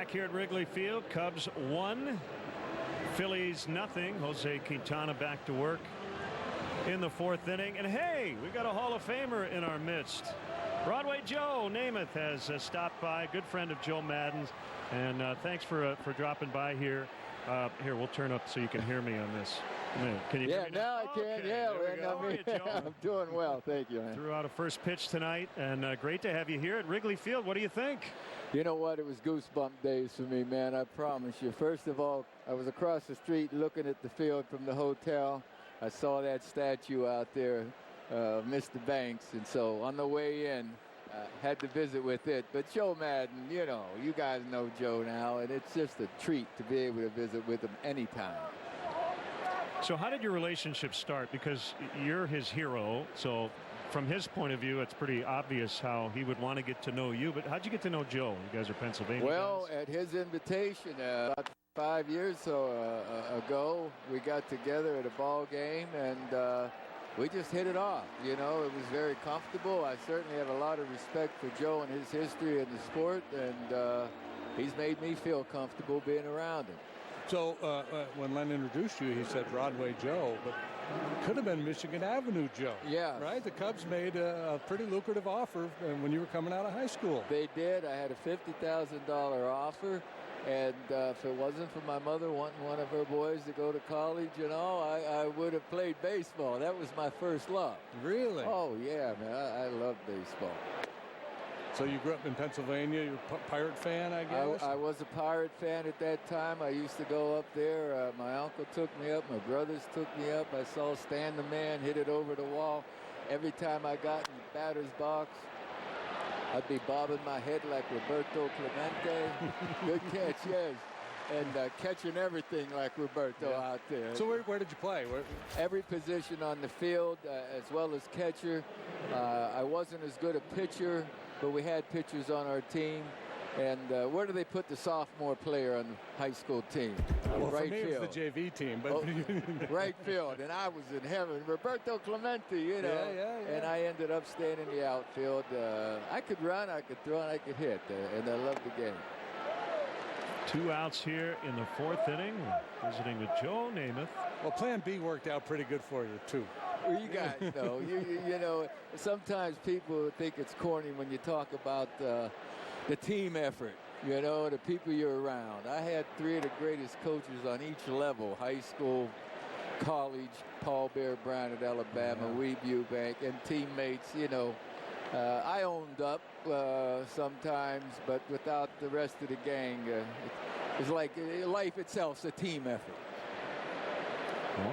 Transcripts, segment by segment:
back here at Wrigley Field. Cubs 1, Phillies nothing. Jose Quintana back to work in the 4th inning. And hey, we got a Hall of Famer in our midst. Broadway Joe Namath has stopped by. Good friend of Joe Madden's. And thanks for dropping by here. Here, we'll turn up so you can hear me on this. Can you hear me now? I can. Okay, Yeah, How are you, Joe? I'm doing well, thank you, man. Threw out a first pitch tonight, and great to have you here at Wrigley Field. What do you think? You know what? It was goosebump days for me, man. I promise you. First of all, I was across the street looking at the field from the hotel. I saw that statue out there, Mr. Banks, and so on the way in, had to visit with it. But Joe Madden, you know, you guys know Joe now, and it's just a treat to be able to visit with him anytime. So how did your relationship start? Because you're his hero, so from his point of view, it's pretty obvious how he would want to get to know you. But how'd you get to know Joe? You guys are Pennsylvania Well, guys. at his invitation, about 5 years ago, we got together at a ball game, and we just hit it off. You know, it was very comfortable. I certainly have a lot of respect for Joe and his history in the sport, and he's made me feel comfortable being around him. So when Len introduced you, he said Broadway Joe, but it could have been Michigan Avenue Joe. Yeah. Right? The Cubs made a pretty lucrative offer when you were coming out of high school. They did. I had a $50,000 offer. And if it wasn't for my mother wanting one of her boys to go to college, you know, I would have played baseball. That was my first love. Really? Oh, yeah, man. I love baseball. So you grew up in Pennsylvania. You're a Pirate fan, I guess? I was a Pirate fan at that time. I used to go up there. My uncle took me up. My brothers took me up. I saw Stan the Man hit it over the wall. Every time I got in the batter's box, I'd be bobbing my head like Roberto Clemente. Good catch, yes. And catching everything like Roberto out there. So where did you play? Every position on the field, as well as catcher. I wasn't as good a pitcher, but we had pitchers on our team. And where do they put the sophomore player on the high school team? Well, right for me, field. it was the JV team. But Right field, and I was in heaven. Roberto Clemente, you know. Yeah. And I ended up staying in the outfield. I could run, I could throw, and I could hit. And I loved the game. 2 outs here in the 4th inning. Visiting with Joe Namath. Well, Plan B worked out pretty good for you, too. Well, you guys know. you know, sometimes people think it's corny when you talk about the team effort, you know, the people you're around. I had 3 of the greatest coaches on each level, high school, college, Paul Bear Bryant at Alabama, Weeb Eubank, and teammates, you know. I owned up sometimes, but without the rest of the gang, it's like life itself's a team effort.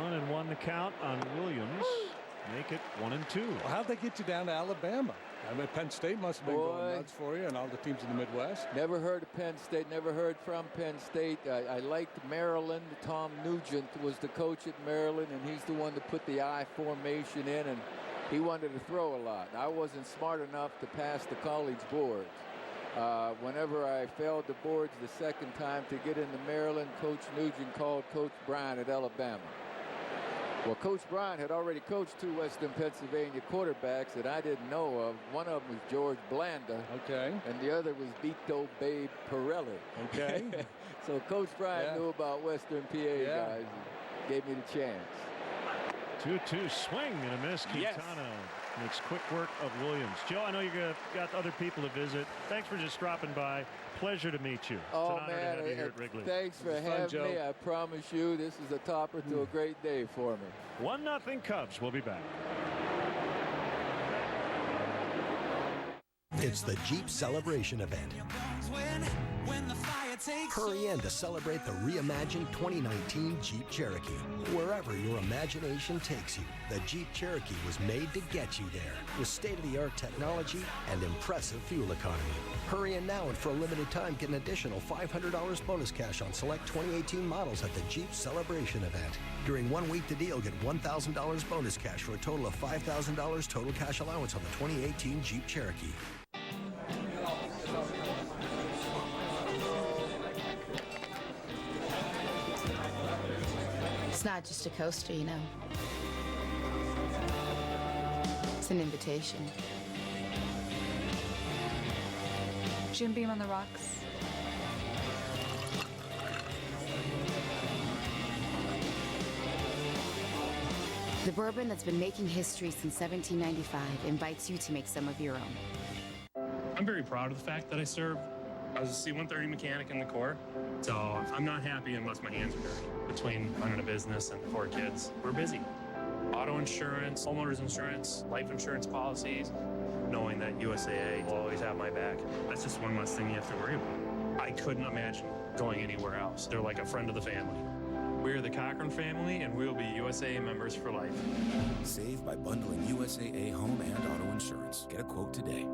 1-1 the count on Williams. Make it 1-2. Well, how'd they get you down to Alabama? I mean, Penn State must have been going nuts for you and all the teams in the Midwest. Never heard of Penn State, never heard from Penn State. I liked Maryland. Tom Nugent was the coach at Maryland, and he's the one that put the I formation in, and he wanted to throw a lot. I wasn't smart enough to pass the college boards. Whenever I failed the boards the second time to get into Maryland, Coach Nugent called Coach Bryant at Alabama. Well, Coach Bryant had already coached 2 Western Pennsylvania quarterbacks that I didn't know of. One of them was George Blanda. Okay. And the other was Vito Babe Pirelli. Okay. So Coach Bryant knew about Western PA guys and gave me the chance. 2-2 swing and a miss. Quintana makes quick work of Williams. Joe, I know you got other people to visit. Thanks for just dropping by. Pleasure to meet you. It's an honor to have you here at Wrigley. Thanks for having me. I promise you this is a topper to a great day for me. 1-0 Cubs. We'll be back. It's the Jeep Celebration event. Hurry in to celebrate the reimagined 2019 Jeep Cherokee. Wherever your imagination takes you, the Jeep Cherokee was made to get you there with state-of-the-art technology and impressive fuel economy. Hurry in now and for a limited time get an additional $500 bonus cash on select 2018 models at the Jeep Celebration event. During 1 week, the deal, get $1,000 bonus cash for a total of $5,000 total cash allowance on the 2018 Jeep Cherokee. It's not just a coaster, you know. It's an invitation. Jim Beam on the rocks. The bourbon that's been making history since 1795 invites you to make some of your own. I'm very proud of the fact that I served as a C-130 mechanic in the Corps. So I'm not happy unless my hands are dirty. Between running a business and 4 kids, we're busy. Auto insurance, homeowners insurance, life insurance policies, knowing that USAA will always have my back. That's just one less thing you have to worry about. I couldn't imagine going anywhere else. They're like a friend of the family. We're the Cochran family, and we'll be USAA members for life. Save by bundling USAA home and auto insurance. Get a quote today.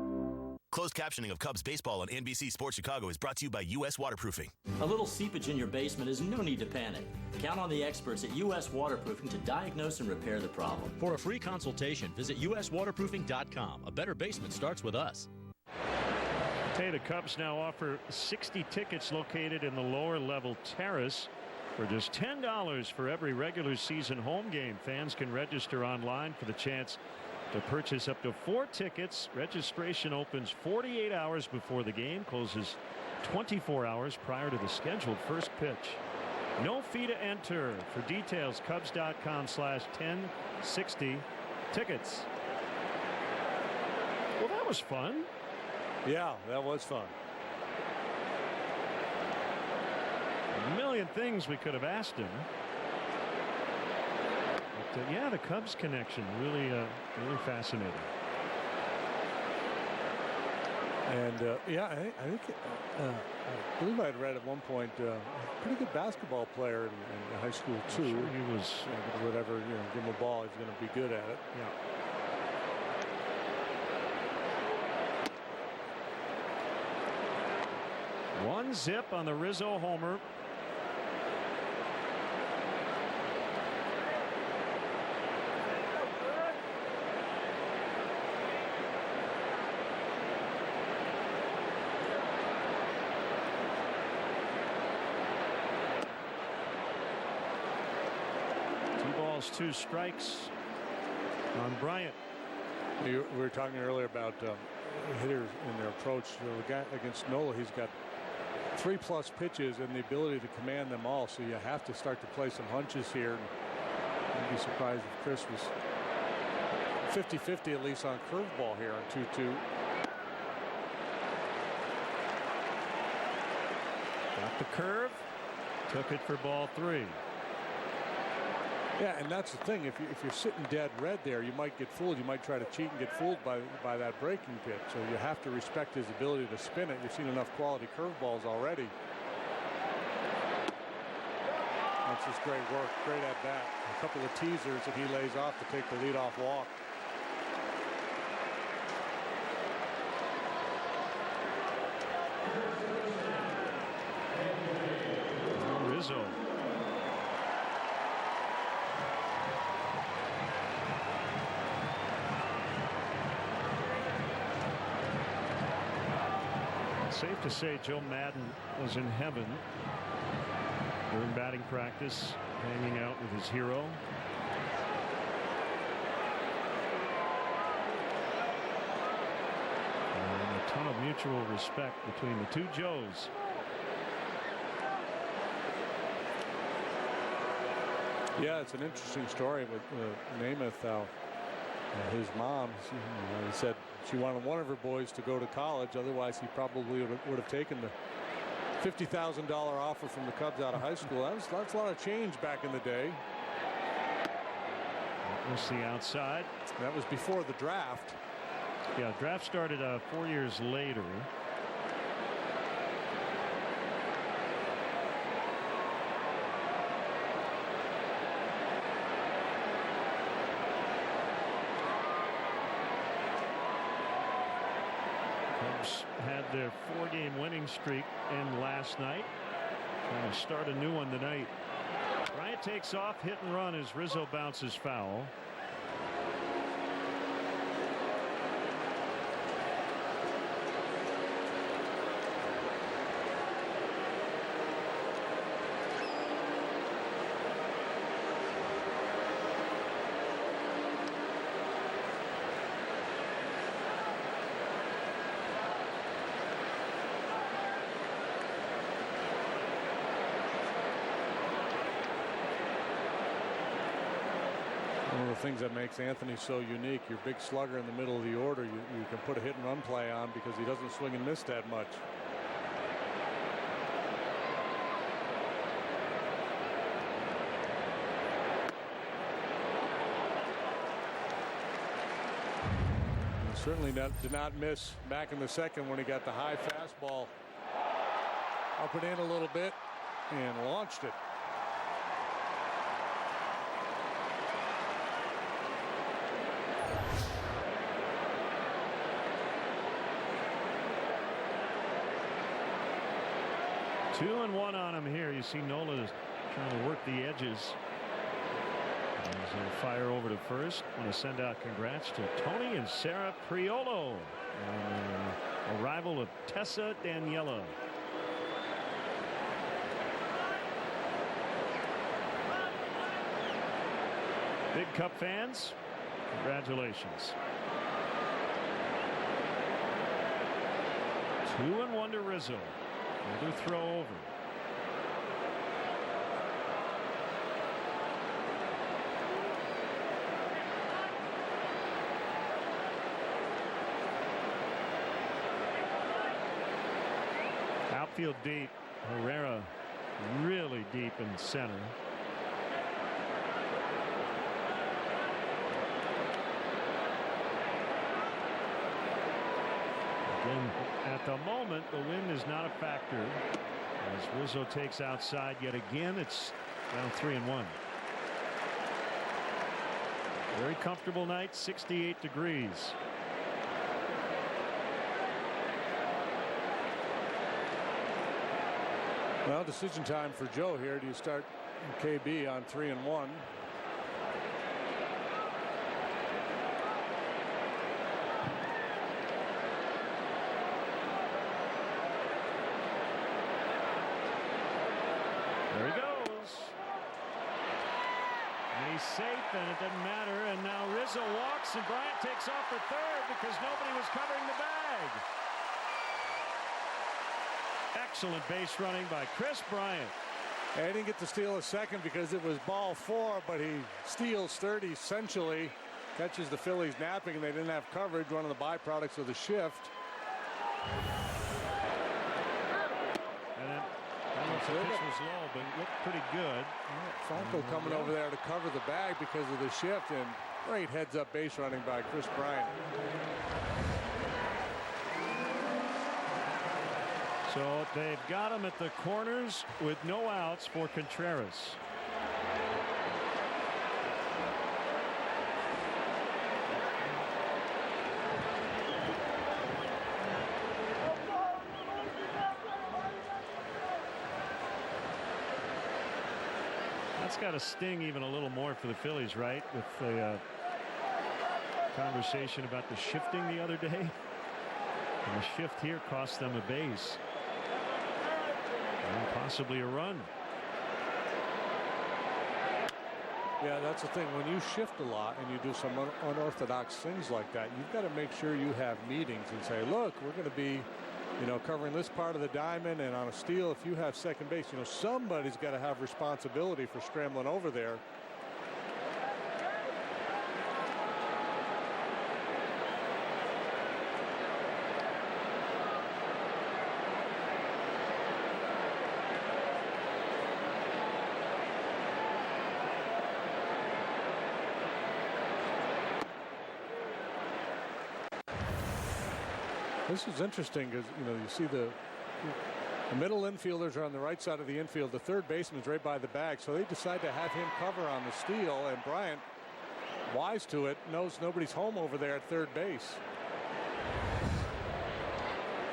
Closed captioning of Cubs baseball on NBC Sports Chicago is brought to you by U.S. Waterproofing. A little seepage in your basement is no need to panic. Count on the experts at U.S. Waterproofing to diagnose and repair the problem. For a free consultation, visit uswaterproofing.com. A better basement starts with us. Hey, the Cubs now offer 60 tickets located in the lower level terrace for just $10 for every regular season home game. Fans can register online for the chance to purchase up to 4 tickets. Registration opens 48 hours before the game, closes 24 hours prior to the scheduled first pitch. No fee to enter. For details, Cubs.com/1060 tickets. Well, that was fun. Yeah, that was fun. A million things we could have asked him. But, yeah, the Cubs connection really fascinating. And yeah, I think I believe I had read at one point pretty good basketball player in high school too. Sure he was. Whatever, give him a ball, he's going to be good at it. Yeah. One zip on the Rizzo homer. balls, 2 strikes on Bryant. We were talking earlier about hitters in their approach. The guy against Nola, he's got 3+ pitches and the ability to command them all. So you have to start to play some hunches here. I'd be surprised if Chris was 50-50 at least on curveball here on 2-2. Got the curve, took it for ball 3. Yeah, and that's the thing. If you're sitting dead red there, you might get fooled. You might try to cheat and get fooled by that breaking pitch. So you have to respect his ability to spin it. You've seen enough quality curveballs already. That's just great work. Great at bat. A couple of teasers that he lays off to take the leadoff walk. Rizzo. Safe to say Joe Madden was in heaven during batting practice, hanging out with his hero. And a ton of mutual respect between the two Joes. Yeah, it's an interesting story with Namath. His mom, he said she wanted one of her boys to go to college. Otherwise, he probably would have taken the $50,000 offer from the Cubs out of high school. That's a lot of change back in the day. We'll see outside. That was before the draft. Yeah, draft started 4 years later. Had their 4-game winning streak end last night. Trying to start a new one tonight. Bryant takes off, hit and run as Rizzo bounces foul. things that makes Anthony so unique. Your big slugger in the middle of the order, you can put a hit and run play on because he doesn't swing and miss that much. Certainly did not miss back in the second when he got the high fastball up and in a little bit and launched it. Two and one on him here. You see Nola is trying to work the edges. He's going to fire over to first. I want to send out congrats to Tony and Sarah Priolo on the arrival of Tessa Daniela. Big Cup fans, congratulations. 2-1 to Rizzo. Another throw over. Outfield deep. Herrera really deep in center. Again, at the moment, the wind is not a factor. As Rizzo takes outside yet again, it's down 3-1. Very comfortable night, 68 degrees. Well, decision time for Joe here. Do you start KB on 3-1? There he goes. And he's safe, and it doesn't matter. And now Rizzo walks, and Bryant takes off for third because nobody was covering the bag. Excellent base running by Chris Bryant. He didn't get to steal a second because it was ball 4, but he steals third essentially. Catches the Phillies napping, and they didn't have coverage, one of the byproducts of the shift. And then, I don't know if the pitch was low, but it looked pretty good. Franco coming over there to cover the bag because of the shift, and great heads-up base running by Chris Bryant. So they've got him at the corners with no outs for Contreras. That's got to sting even a little more for the Phillies, right? With the conversation about the shifting the other day. And the shift here cost them a base. And possibly a run. Yeah, that's the thing. When you shift a lot and you do some unorthodox things like that, you've got to make sure you have meetings and say, look, we're going to be, covering this part of the diamond, and on a steal, if you have second base, somebody's got to have responsibility for scrambling over there. This is interesting because, you see the middle infielders are on the right side of the infield. The third baseman's right by the bag, so they decide to have him cover on the steal, and Bryant, wise to it, knows nobody's home over there at third base.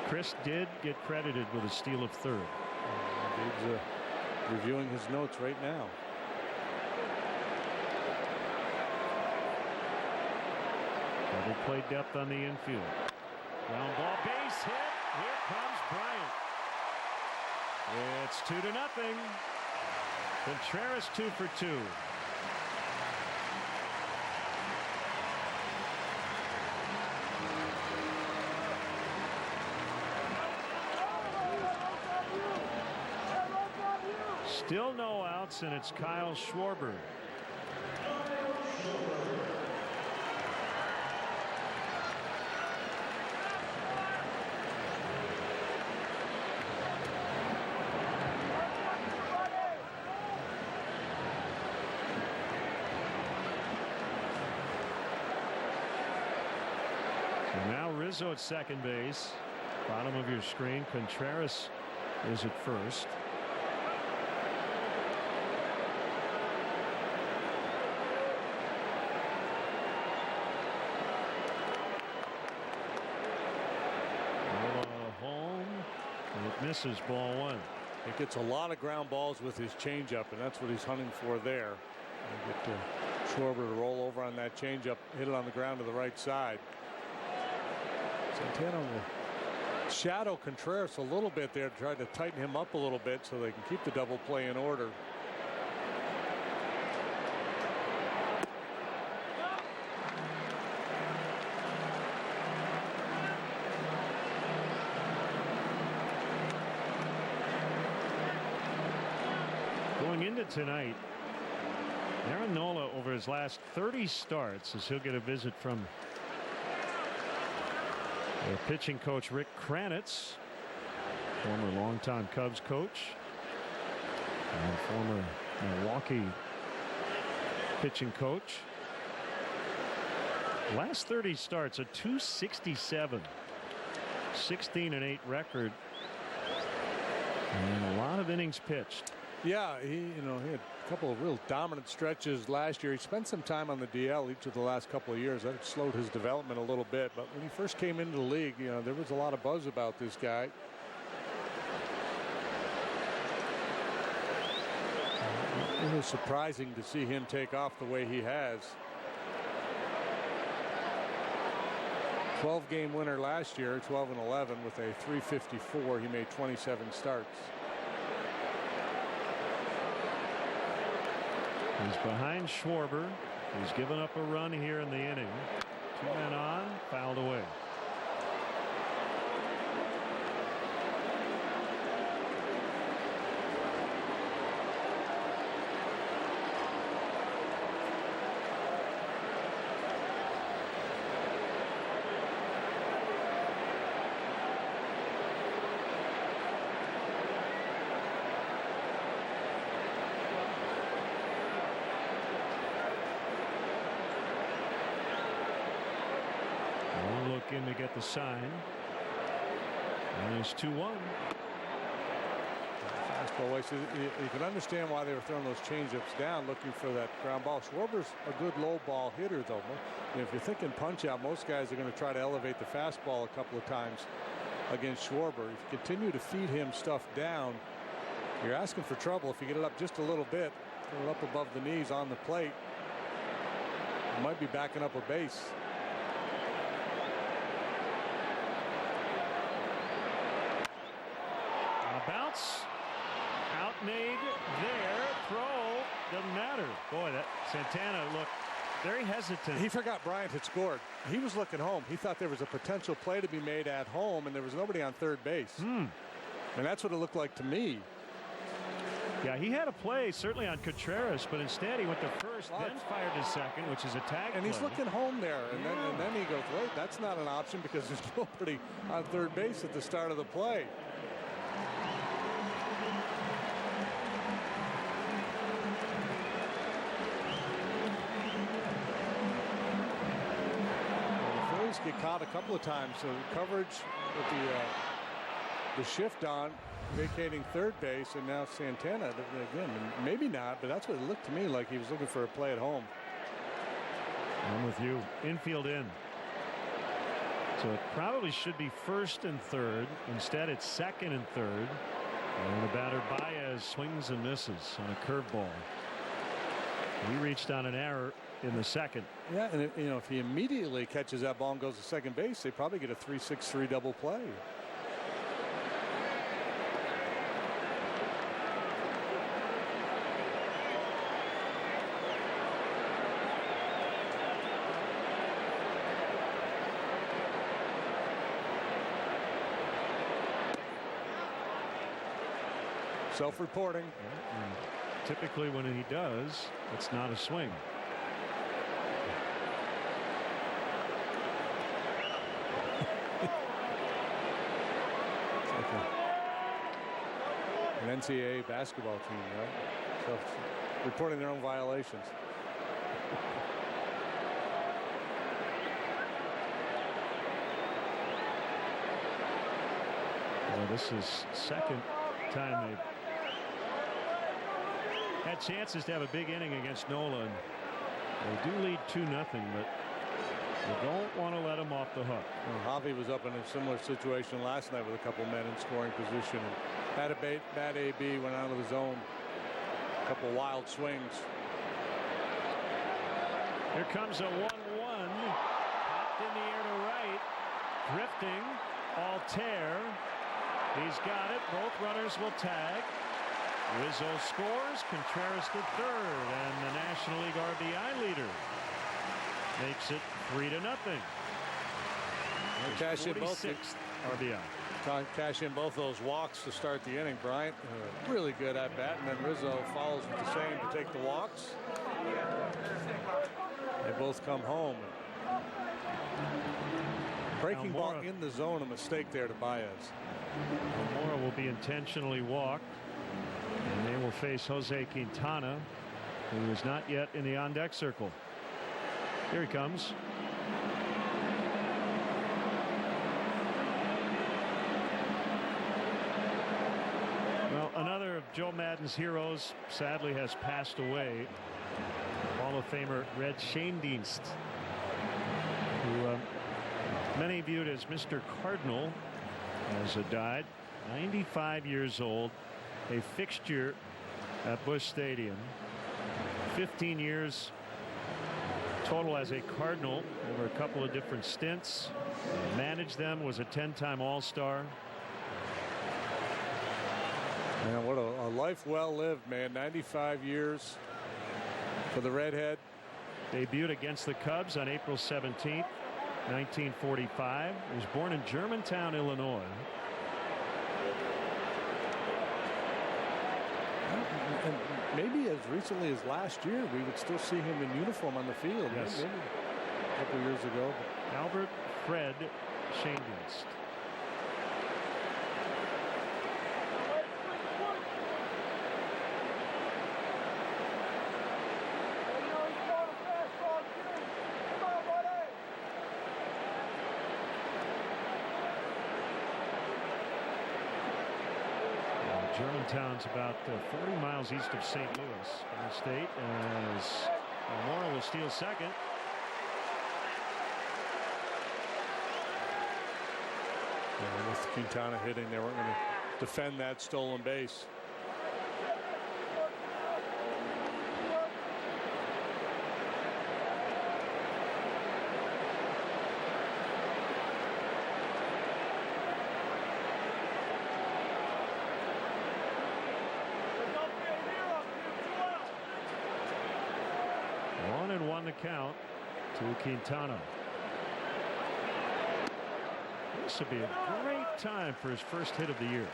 Chris did get credited with a steal of third. He's reviewing his notes right now. Double play depth on the infield. Ground ball, base hit. Here comes Bryant. It's 2-0. Contreras 2 for 2. Still no outs, and it's Kyle Schwarber. And now Rizzo at second base. Bottom of your screen. Contreras is at first. Home. And it misses, ball one. He gets a lot of ground balls with his changeup, and that's what he's hunting for there. And get Schwarber to roll over on that changeup, hit it on the ground to the right side. Santana will shadow Contreras a little bit there, try to tighten him up a little bit so they can keep the double play in order. Going into tonight, Aaron Nola over his last 30 starts, as he'll get a visit from their pitching coach Rick Kranitz, former longtime Cubs coach and former Milwaukee pitching coach. Last 30 starts, a .267, 16-8 record, and a lot of innings pitched. Yeah, he had a couple of real dominant stretches last year. He spent some time on the DL each of the last couple of years. That slowed his development a little bit. But when he first came into the league, there was a lot of buzz about this guy. It was surprising to see him take off the way he has. 12-game winner last year, 12-11 with a .354. He made 27 starts. He's behind Schwarber. He's given up a run here in the inning. 2 men on, fouled away. In to get the sign, and there's 2-1. Fastball away. So you can understand why they were throwing those changeups down, looking for that ground ball. Schwarber's a good low ball hitter, though. If you're thinking punch out, most guys are going to try to elevate the fastball a couple of times against Schwarber. If you continue to feed him stuff down, you're asking for trouble. If you get it up just a little bit, get it up above the knees on the plate, you might be backing up a base. Bounce, outmade there, throw, doesn't matter. Boy, that Santana looked very hesitant. He forgot Bryant had scored. He was looking home. He thought there was a potential play to be made at home, and there was nobody on third base. And that's what it looked like to me. Yeah, he had a play certainly on Contreras, but instead he went to first, then fired to second, which is a tag and play. He's looking home there, and then he goes, wait, that's not an option because there's nobody on third base at the start of the play. Get caught a couple of times, so coverage with the shift on, vacating third base, and now Santana again. Maybe not, but that's what it looked to me like. He was looking for a play at home. I'm with you. Infield in. So it probably should be first and third. Instead, it's second and third. And the batter Baez swings and misses on a curveball. He reached on an error in the second. Yeah, and if he immediately catches that ball and goes to second base, they probably get a 3-6-3 double play. Self-reporting. Typically when he does, it's not a swing. An NCAA basketball team, right? So reporting their own violations. Well, this is second time they've had chances to have a big inning against Nola. And they do lead 2-0, but you don't want to let them off the hook. Well, Javi was up in a similar situation last night with a couple men in scoring position. And had a bad AB, went out of the zone. A couple wild swings. Here comes a 1-1. Popped in the air to right. Drifting. Altair. He's got it. Both runners will tag. Rizzo scores. Contreras to third. And the National League RBI leader makes it 3-0. Cash in both 46th RBI. Cash in both those walks to start the inning. Bryant, really good at bat, and then Rizzo follows with the same to take the walks. They both come home. Breaking ball in the zone, a mistake there to Baez. Morrow will be intentionally walked, and they will face Jose Quintana, who is not yet in the on-deck circle. Here he comes. Well, another of Joe Madden's heroes sadly has passed away. Hall of Famer Red Schoendienst, who many viewed as Mr. Cardinal, has died. 95 years old, a fixture at Busch Stadium. 15 years total as a Cardinal over a couple of different stints. Managed them, was a 10-time All-Star. Man, what a life well lived, man. 95 years for the redhead. Debuted against the Cubs on April 17th, 1945. He was born in Germantown, Illinois. And maybe as recently as last year, we would still see him in uniform on the field. Yes. Maybe a couple years ago. Albert Fred Schoendienst. Germantown's about 40 miles east of St. Louis in the state, as Morrow will steal second. Yeah, with Quintana hitting, they weren't going to defend that stolen base. Count to Quintana. This would be a great time for his first hit of the year.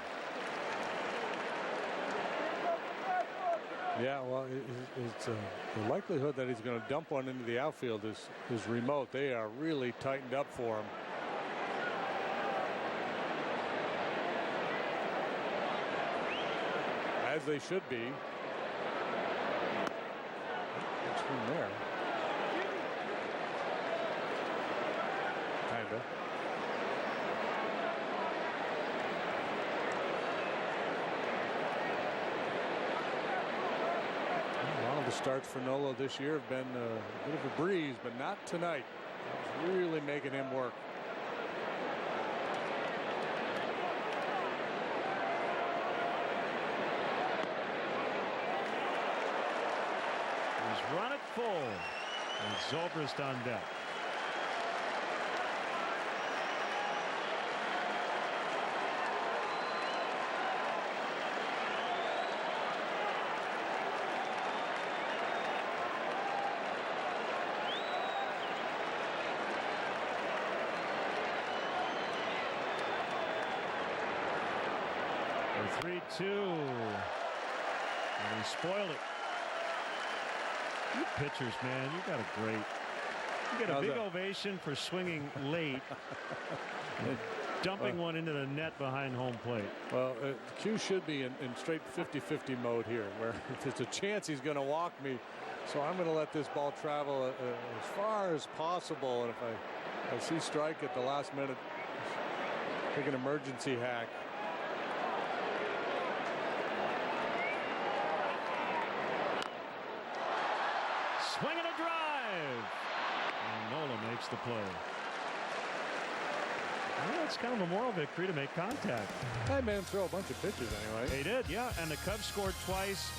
Yeah, well, it's the likelihood that he's going to dump one into the outfield is remote. They are really tightened up for him. As they should be. Swing there. Kinda. A lot of the starts for Nola this year have been a bit of a breeze, but not tonight. That was really making him work. He's run it full, and Zobrist on deck. The 3-2, and he spoiled it. You pitchers, man, you got a great. You get a big ovation for swinging late, and dumping one into the net behind home plate. Well, Q should be in straight 50-50 mode here, where if there's a chance he's going to walk me, so I'm going to let this ball travel as far as possible. And if I see strike at the last minute, take an emergency hack. swing and a drive. And Nola makes the play. Well, it's kind of a moral victory to make contact. That man throw a bunch of pitches anyway. They did, yeah. And the Cubs scored twice,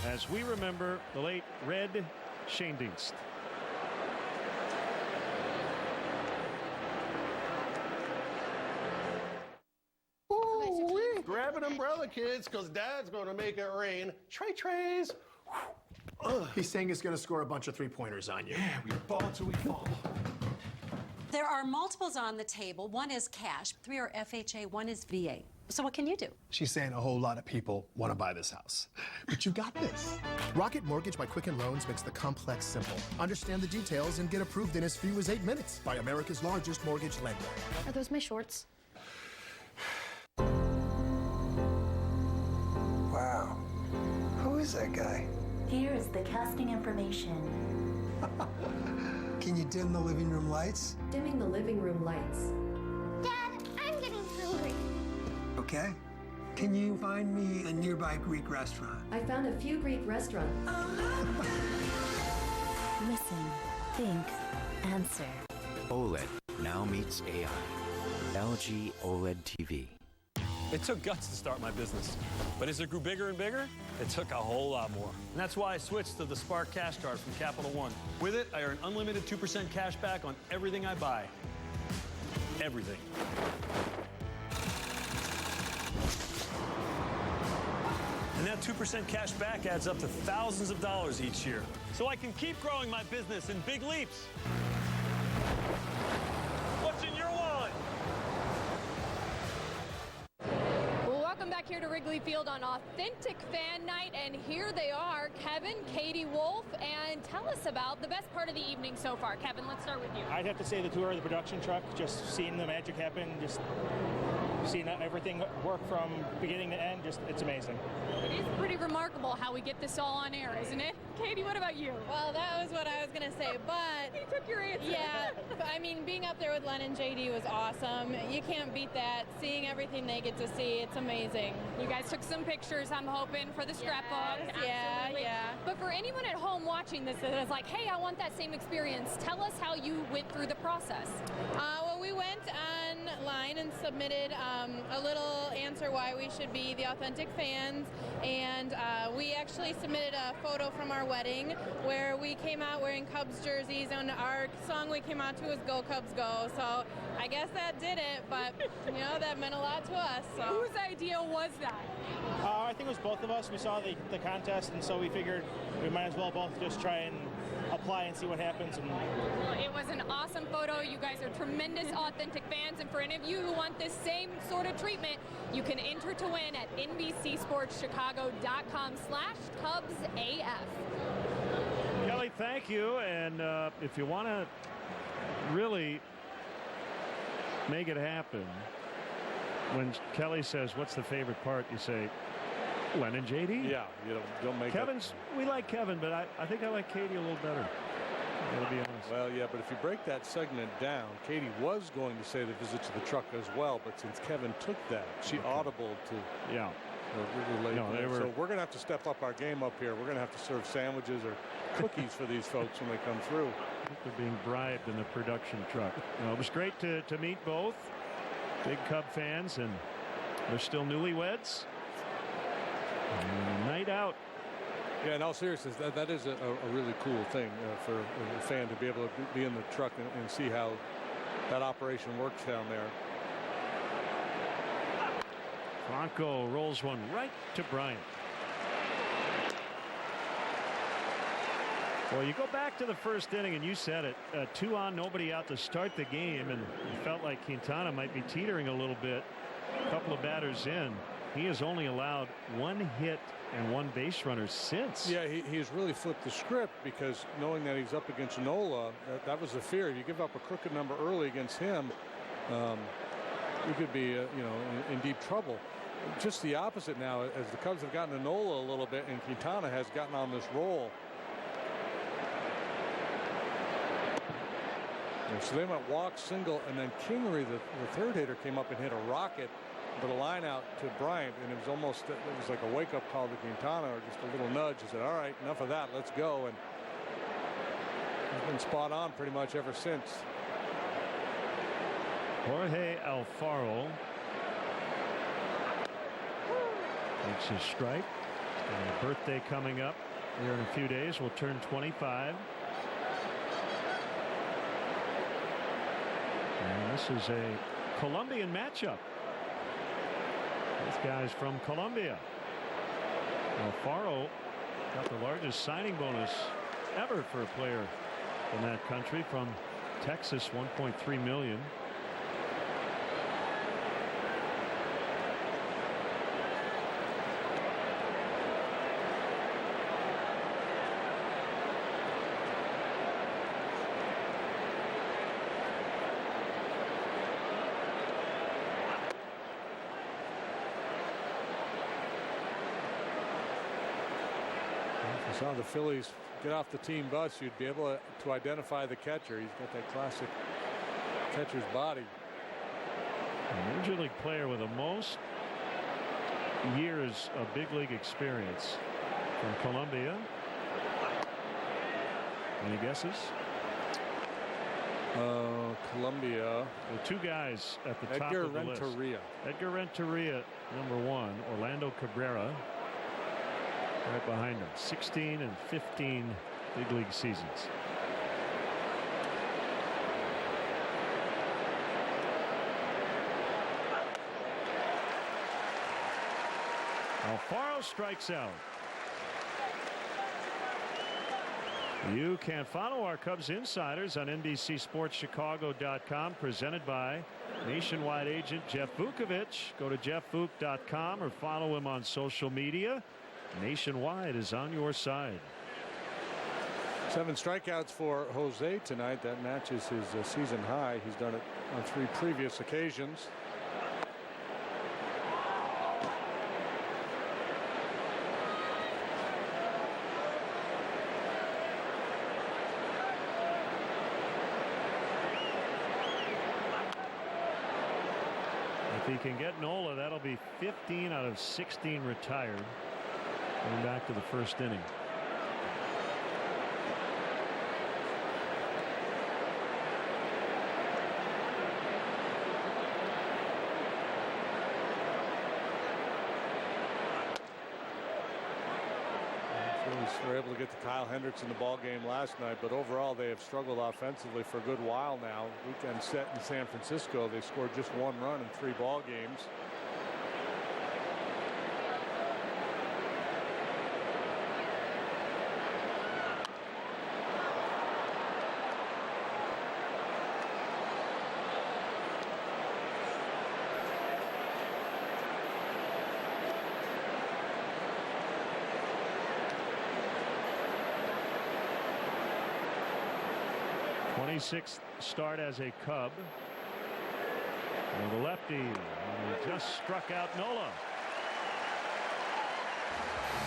as we remember the late Red Schoendienst. Grab an umbrella, kids, because Dad's going to make it rain. Trays. He's saying he's going to score a bunch of three-pointers on you. Yeah, we ball till we fall. There are multiples on the table. One is cash, 3 are FHA, 1 is VA. So what can you do? She's saying a whole lot of people want to buy this house. But you got this. Rocket Mortgage by Quicken Loans makes the complex simple. Understand the details and get approved in as few as 8 minutes by America's largest mortgage lender. Are those my shorts? Wow. Who is that guy? Here is the casting information. Can you dim the living room lights? Dimming the living room lights. Dad, I'm getting hungry. Okay. Can you find me a nearby Greek restaurant? I found a few Greek restaurants. Listen, think, answer. OLED now meets AI. LG OLED TV. It took guts to start my business, but as it grew bigger and bigger, it took a whole lot more. And that's why I switched to the Spark Cash Card from Capital One. With it, I earn unlimited 2% cash back on everything I buy. Everything. And that 2% cash back adds up to thousands of dollars each year. So I can keep growing my business in big leaps. What's in your wallet? Welcome back here to Wrigley Field on Authentic Fan Night, and here they are, Kevin, Katie Wolf, and tell us about the best part of the evening so far. Kevin, let's start with you. I'd have to say the tour of the production truck, just seeing the magic happen, just seeing everything work from beginning to end, it's amazing. It is pretty remarkable how we get this all on air, isn't it? Katie, what about you? Well, that was what I was going to say, but... He took your answer. Yeah, I mean, being up there with Len and JD was awesome. You can't beat that. Seeing everything they get to see, it's amazing. You guys took some pictures, I'm hoping, for the scrapbook. Yes, yeah. But for anyone at home watching this that is like, hey, I want that same experience, tell us how you went through the process. Well, we went online and submitted a little answer why we should be the authentic fans, and we actually submitted a photo from our wedding where we came out wearing Cubs jerseys, and our song we came out to was Go Cubs Go. So I guess that did it, but you know, that meant a lot to us. So. Whose idea was that? I think it was both of us. We saw the contest, and so we figured we might as well both just try and apply and see what happens. And well, it was an awesome photo. You guys are tremendous authentic fans, and for any of you who want this same sort of treatment, you can enter to win at NBCSportsChicago.com/CubsAF. Kelly, thank you. And if you want to really make it happen, when Kelly says, what's the favorite part, you say, Len and JD? Yeah, you don't make Kevin's, we like Kevin, but I think I like Katie a little better. To be honest. Well, yeah, but if you break that segment down, Katie was going to say the visit to the truck as well, but since Kevin took that, she audibled to. Yeah. So we're going to have to step up our game up here. We're going to have to serve sandwiches or cookies for these folks when they come through. I think they're being bribed in the production truck. It was great to meet both big Cub fans, and they're still newlyweds. Night out. Yeah, in all seriousness, that is a really cool thing for a fan to be able to be in the truck and see how that operation works down there. Franco rolls one right to Bryant. Well, you go back to the first inning, and you said it, 2 on, nobody out to start the game, and you felt like Quintana might be teetering a little bit. A couple of batters in. He has only allowed 1 hit and 1 base runner since. Yeah, he has really flipped the script, because knowing that he's up against Nola, that was the fear. If you give up a crooked number early against him, you could be in deep trouble. Just the opposite now, as the Cubs have gotten to Nola a little bit, and Quintana has gotten on this roll. And so they went walk, single, and then Kingery, the third hitter, came up and hit a rocket, but a line out to Bryant, and it was like a wake-up call to Quintana, or just a little nudge. He said, all right, enough of that, let's go. And been spot on pretty much ever since. Jorge Alfaro makes his strike. And a birthday coming up here in a few days. Will turn 25. And this is a Colombian matchup. This guy's from Colombia. Alfaro got the largest signing bonus ever for a player in that country from Texas, $1.3 million. If you saw the Phillies get off the team bus, you'd be able to identify the catcher. He's got that classic catcher's body. A Major League player with the most years of big league experience from Colombia. Any guesses? Colombia. The two guys at the top of the list. Edgar Renteria, #1. Orlando Cabrera right behind him. 16 and 15 big league seasons. Alfaro strikes out. You can follow our Cubs insiders on NBCSportsChicago.com, presented by nationwide agent Jeff Vukovich. Go to jeffvuk.com or follow him on social media. Nationwide is on your side. 7 strikeouts for Jose tonight. That matches his season high. He's done it on 3 previous occasions. If he can get Nola, that'll be 15 out of 16 retired. Going back to the first inning. Phillies were able to get to Kyle Hendricks in the ball game last night, but overall they have struggled offensively for a good while now. Weekend set in San Francisco, they scored just 1 run in 3 ball games. Sixth start as a Cub. And the lefty, and he just struck out Nola.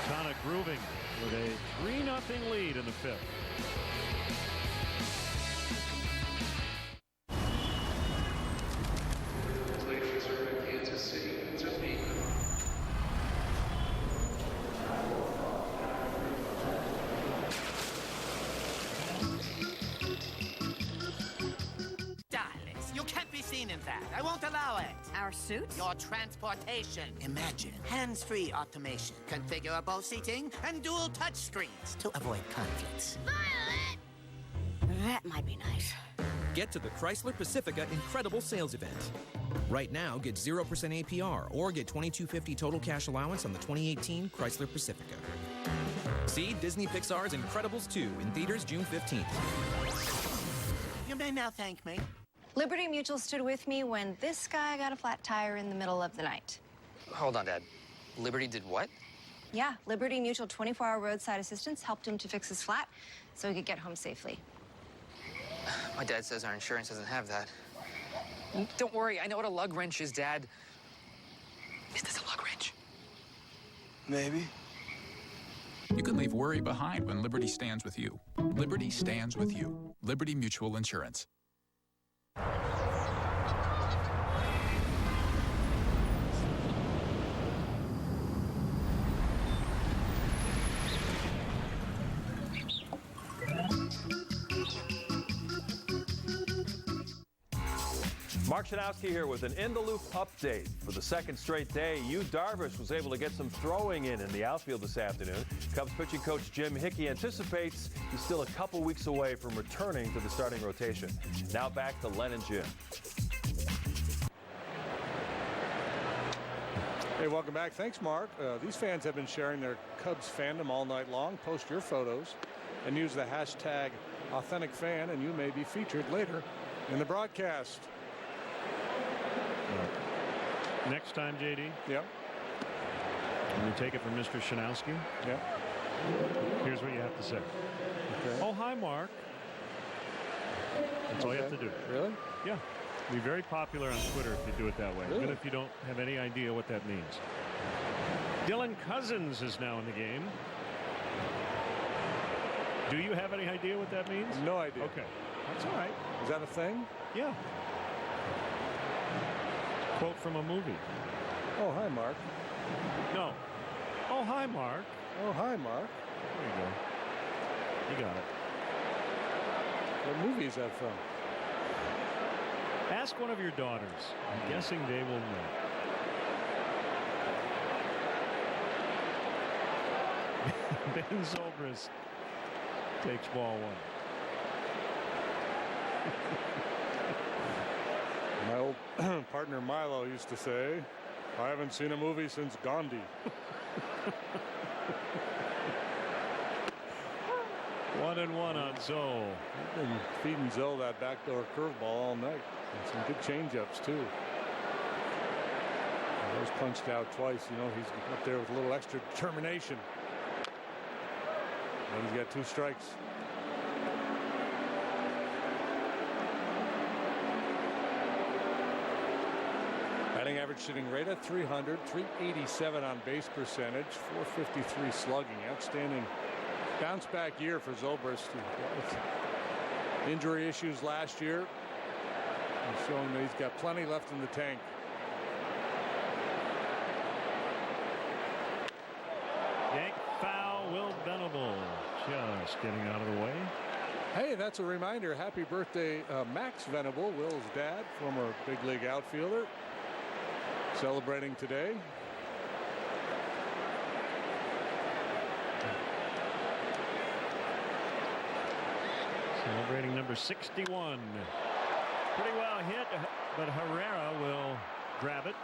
Quintana grooving with a 3-0 lead in the 5th. Kansas City, Missouri. That. I won't allow it. Our suits? Your transportation. Imagine hands-free automation, configurable seating, and dual touch screens to avoid conflicts. Violet! That might be nice. Get to the Chrysler Pacifica Incredible Sales Event. Right now, get 0% APR or get $2,250 total cash allowance on the 2018 Chrysler Pacifica. See Disney Pixar's Incredibles 2 in theaters June 15th. You may now thank me. Liberty Mutual stood with me when this guy got a flat tire in the middle of the night. Hold on, Dad. Liberty did what? Yeah, Liberty Mutual 24-hour roadside assistance helped him to fix his flat so he could get home safely. My dad says our insurance doesn't have that. Don't worry, I know what a lug wrench is, Dad. Is this a lug wrench? Maybe. You can leave worry behind when Liberty stands with you. Liberty stands with you. Liberty Mutual Insurance. Mark Shanowski here with an in-the-loop update. For the second straight day, Yu Darvish was able to get some throwing in the outfield this afternoon. Cubs pitching coach Jim Hickey anticipates he's still a couple weeks away from returning to the starting rotation. Now back to Len and Jim. Hey, welcome back. Thanks, Mark. These fans have been sharing their Cubs fandom all night long. Post your photos and use the hashtag #AuthenticFan, and you may be featured later in the broadcast. Next time, JD. Yeah. When you take it from Mr. Shanowski. Yeah. Here's what you have to say. Okay. Oh, hi, Mark. That's all you have to do. Really? Yeah. Be very popular on Twitter if you do it that way, Really? even if you don't have any idea what that means. Dylan Cousins is now in the game. Do you have any idea what that means? No idea. Okay. That's all right. Is that a thing? Yeah. Quote from a movie. Oh, hi, Mark. No. Oh, hi, Mark. Oh, hi, Mark. There you go. You got it. What movie is that from? Ask one of your daughters. I'm guessing they will know. Ben Zobrist takes ball one. My old partner Milo used to say, I haven't seen a movie since Gandhi. 1-1 on Zoe. He's been feeding Zoe that backdoor curveball all night. And some good changeups, too. He was punched out twice. You know, he's up there with a little extra determination. And he's got 2 strikes. Batting average sitting right at 300, 387 on base percentage, 453 slugging. Outstanding bounce back year for Zobrist. Injury issues last year. He's showing that he's got plenty left in the tank. Yank foul, Will Venable just getting out of the way. Hey, that's a reminder. Happy birthday, Max Venable, Will's dad, former big league outfielder, celebrating today. Celebrating number 61. Pretty well hit, but Herrera will grab it.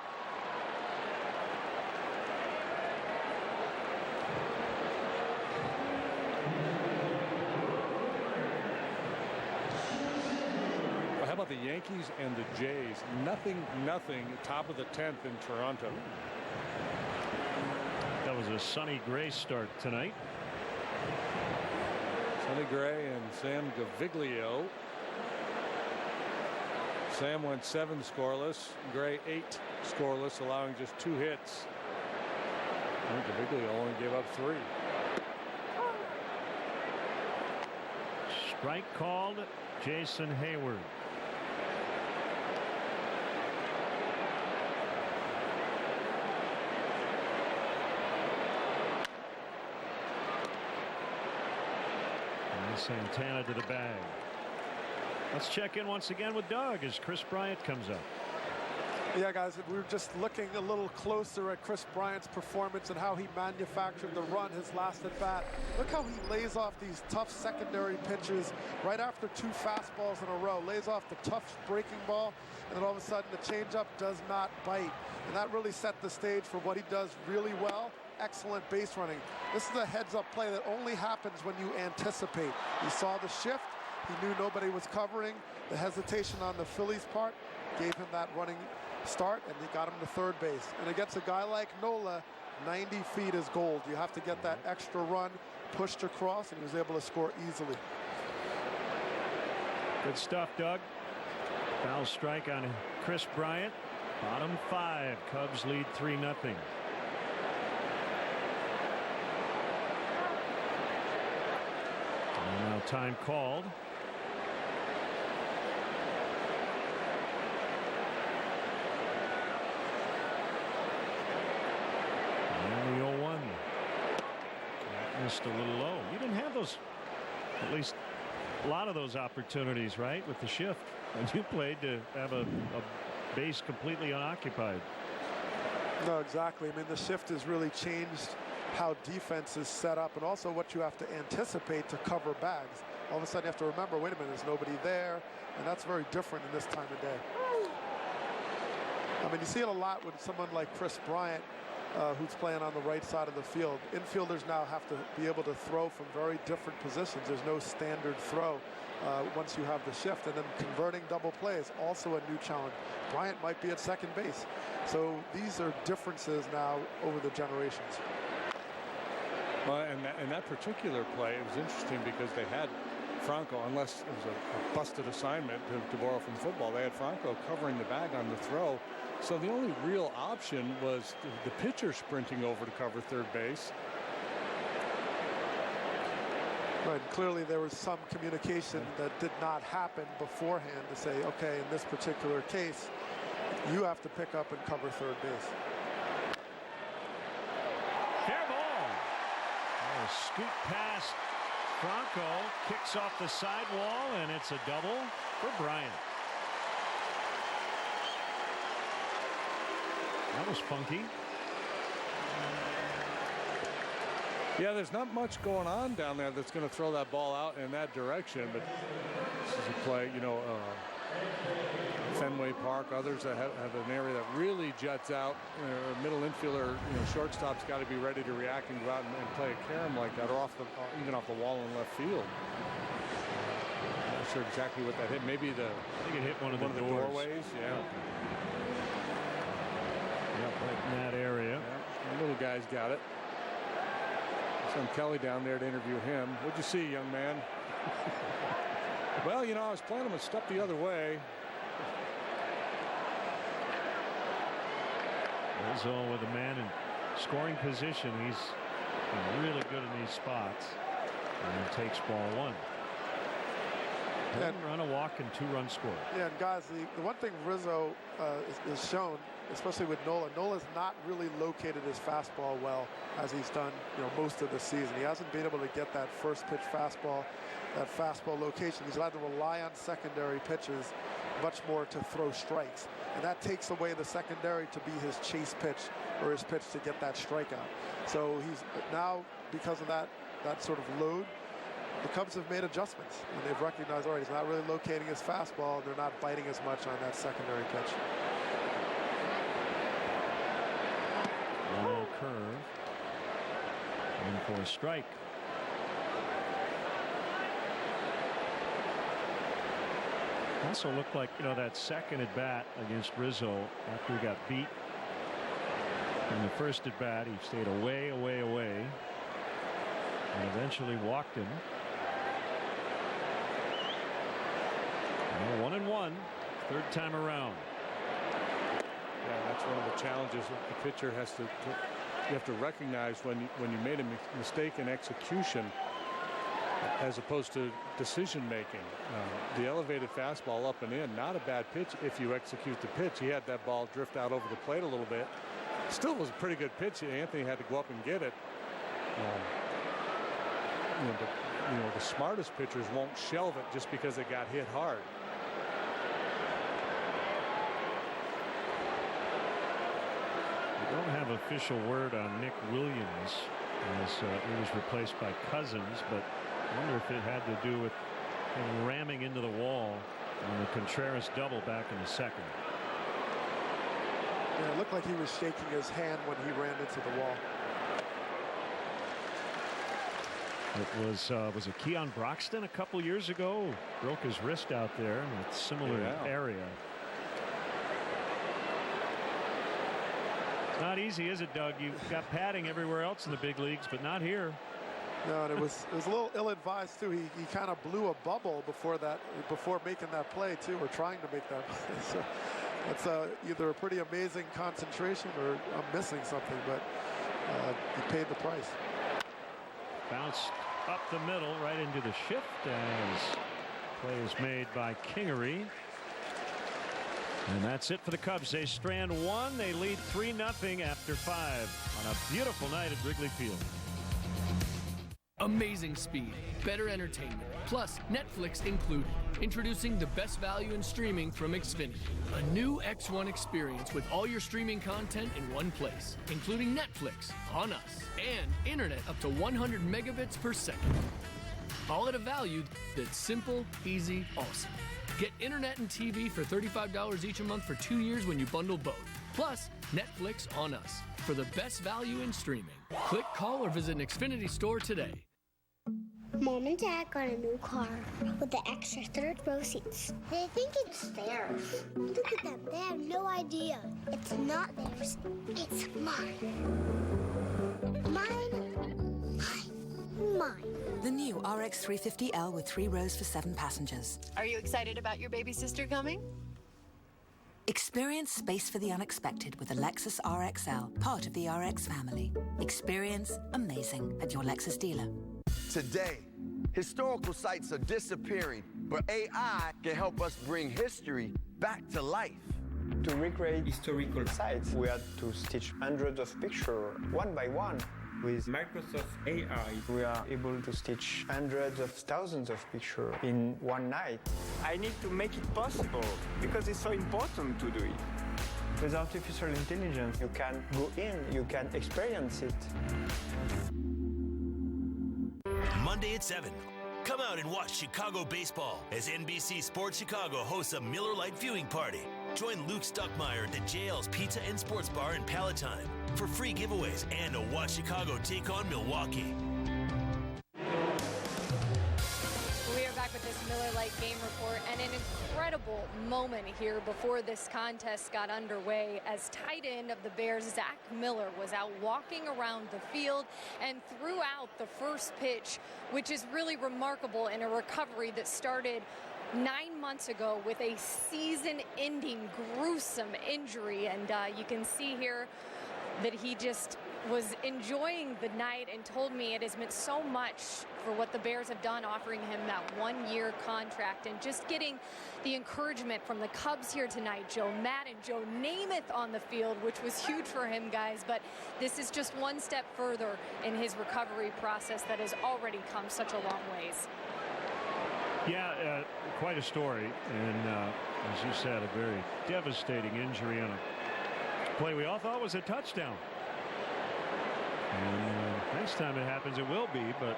Well, how about the Yankees and the Jays? Nothing, top of the 10th in Toronto. That was a Sonny Gray start tonight. Sonny Gray and Sam Gaviglio. Sam went 7 scoreless. Gray 8 scoreless, allowing just 2 hits. I think Gaviglio only gave up 3. Strike called. Jason Heyward. And Santana to the bag. Let's check in once again with Doug as Chris Bryant comes up. Yeah, guys, we were just looking a little closer at Chris Bryant's performance and how he manufactured the run his last at bat. Look how he lays off these tough secondary pitches right after 2 fastballs in a row. Lays off the tough breaking ball, and then all of a sudden the changeup does not bite. And that really set the stage for what he does really well. Excellent base running. This is a heads-up play that only happens when you anticipate. He saw the shift. He knew nobody was covering. The hesitation on the Phillies' part gave him that running start, and he got him to third base. And against a guy like Nola, 90 feet is gold. You have to get that extra run pushed across, and he was able to score easily. Good stuff, Doug. Foul strike on Chris Bryant. Bottom 5. Cubs lead 3-0. And now time called. And the 0-1. Missed a little low. You didn't have those, at least a lot of those opportunities, right, with the shift. And you played to have a base completely unoccupied. No, exactly. I mean, the shift has really changed how defense is set up and also what you have to anticipate to cover bags. All of a sudden you have to remember, wait a minute, there's nobody there, and that's very different in this time of day. I mean, you see it a lot with someone like Chris Bryant, who's playing on the right side of the field. Infielders now have to be able to throw from very different positions. There's no standard throw once you have the shift, and then converting double play is also a new challenge. Bryant might be at second base. So these are differences now over the generations. Well, and that particular play, it was interesting because they had Franco, unless it was a busted assignment to borrow from football, they had Franco covering the bag on the throw. So the only real option was the pitcher sprinting over to cover third base. Right, clearly there was some communication that did not happen beforehand to say, okay, in this particular case, you have to pick up and cover third base. Fair ball. A scoop past Franco, kicks off the sidewall, and it's a double for Bryant. That was funky. Yeah, there's not much going on down there that's going to throw that ball out in that direction, but this is a play, you know, Fenway Park, others that have an area that really juts out. Middle infielder, you know, shortstop's got to be ready to react and go out and play a carom like that, or off the, even off the wall in left field. Not sure exactly what that hit. Maybe I think it hit one of the doorways. Yeah. Yep, right in that area. Yeah, the little guy's got it. Send Kelly down there to interview him. What'd you see, young man? Well, you know, I was planning to step the other way. Rizzo with a man in scoring position. He's really good in these spots. And he takes ball one. One run, a walk, and 2-run score. Yeah, and guys, the one thing Rizzo is shown, especially with Nola's not really located his fastball well as he's done, you know, most of the season. He hasn't been able to get that first pitch fastball, that fastball location. He's allowed to rely on secondary pitches much more to throw strikes. And that takes away the secondary to be his chase pitch or his pitch to get that strikeout. So he's now, because of that sort of load, the Cubs have made adjustments, and they've recognized, all right, he's not really locating his fastball, and they're not biting as much on that secondary pitch. Low curve. In for a strike. Also looked like, you know, that second at bat against Rizzo after he got beat in the first at bat, he stayed away, and eventually walked him. 1-1, third time around. Yeah, that's one of the challenges the pitcher has to you have to recognize when you made a mistake in execution as opposed to decision making. The elevated fastball up and in, not a bad pitch if you execute the pitch. He had that ball drift out over the plate a little bit. Still was a pretty good pitch. Anthony had to go up and get it. You know, the smartest pitchers won't shelve it just because it got hit hard. We don't have official word on Nick Williams as he was replaced by Cousins, but I wonder if it had to do with him ramming into the wall on the Contreras double back in the second. Yeah, it looked like he was shaking his hand when he ran into the wall. It was it Keon Broxton a couple years ago? Broke his wrist out there in a similar area. Not easy, is it, Doug? You've got padding everywhere else in the big leagues, but not here. No, and it was a little ill-advised too. He kind of blew a bubble before making that play too, or trying to make that play. So that's either a pretty amazing concentration or I'm missing something, but he paid the price. Bounced up the middle right into the shift as play is made by Kingery. And that's it for the Cubs. They strand one. They lead 3-0 after 5 on a beautiful night at Wrigley Field. Amazing speed, better entertainment, plus Netflix included. Introducing the best value in streaming from Xfinity. A new X1 experience with all your streaming content in one place, including Netflix, on us, and internet up to 100 megabits per second. All at a value that's simple, easy, awesome. Get internet and TV for $35 each a month for 2 years when you bundle both. Plus, Netflix on us for the best value in streaming. Click, call, or visit an Xfinity store today. Mom and Dad got a new car with the extra third row seats. They think it's theirs. Look at them. They have no idea. It's not theirs. It's mine. Mine. Mine. Mine. The new RX 350L with 3 rows for 7 passengers. Are you excited about your baby sister coming? Experience space for the unexpected with the Lexus RXL, part of the RX family. Experience amazing at your Lexus dealer. Today, historical sites are disappearing, but AI can help us bring history back to life. To recreate historical sites, we had to stitch hundreds of pictures one by one. With Microsoft AI, we are able to stitch hundreds of thousands of pictures in one night. I need to make it possible because it's so important to do it. With artificial intelligence, you can go in, you can experience it. Monday at 7. Come out and watch Chicago baseball as NBC Sports Chicago hosts a Miller Lite viewing party. Join Luke Stuckmeyer at the JL's Pizza and Sports Bar in Palatine for free giveaways and to watch Chicago take on Milwaukee. We are back with this Miller Lite game report and an incredible moment here before this contest got underway as tight end of the Bears, Zach Miller, was out walking around the field and threw out the first pitch, which is really remarkable in a recovery that started 9 months ago with a season-ending gruesome injury. And you can see here that he just was enjoying the night and told me it has meant so much for what the Bears have done, offering him that 1-year contract and just getting the encouragement from the Cubs here tonight. Joe Madden, Joe Namath on the field, which was huge for him, guys. But this is just one step further in his recovery process that has already come such a long ways. Yeah, quite a story. And as you said, a very devastating injury on a play we all thought was a touchdown. And next time it happens, it will be, but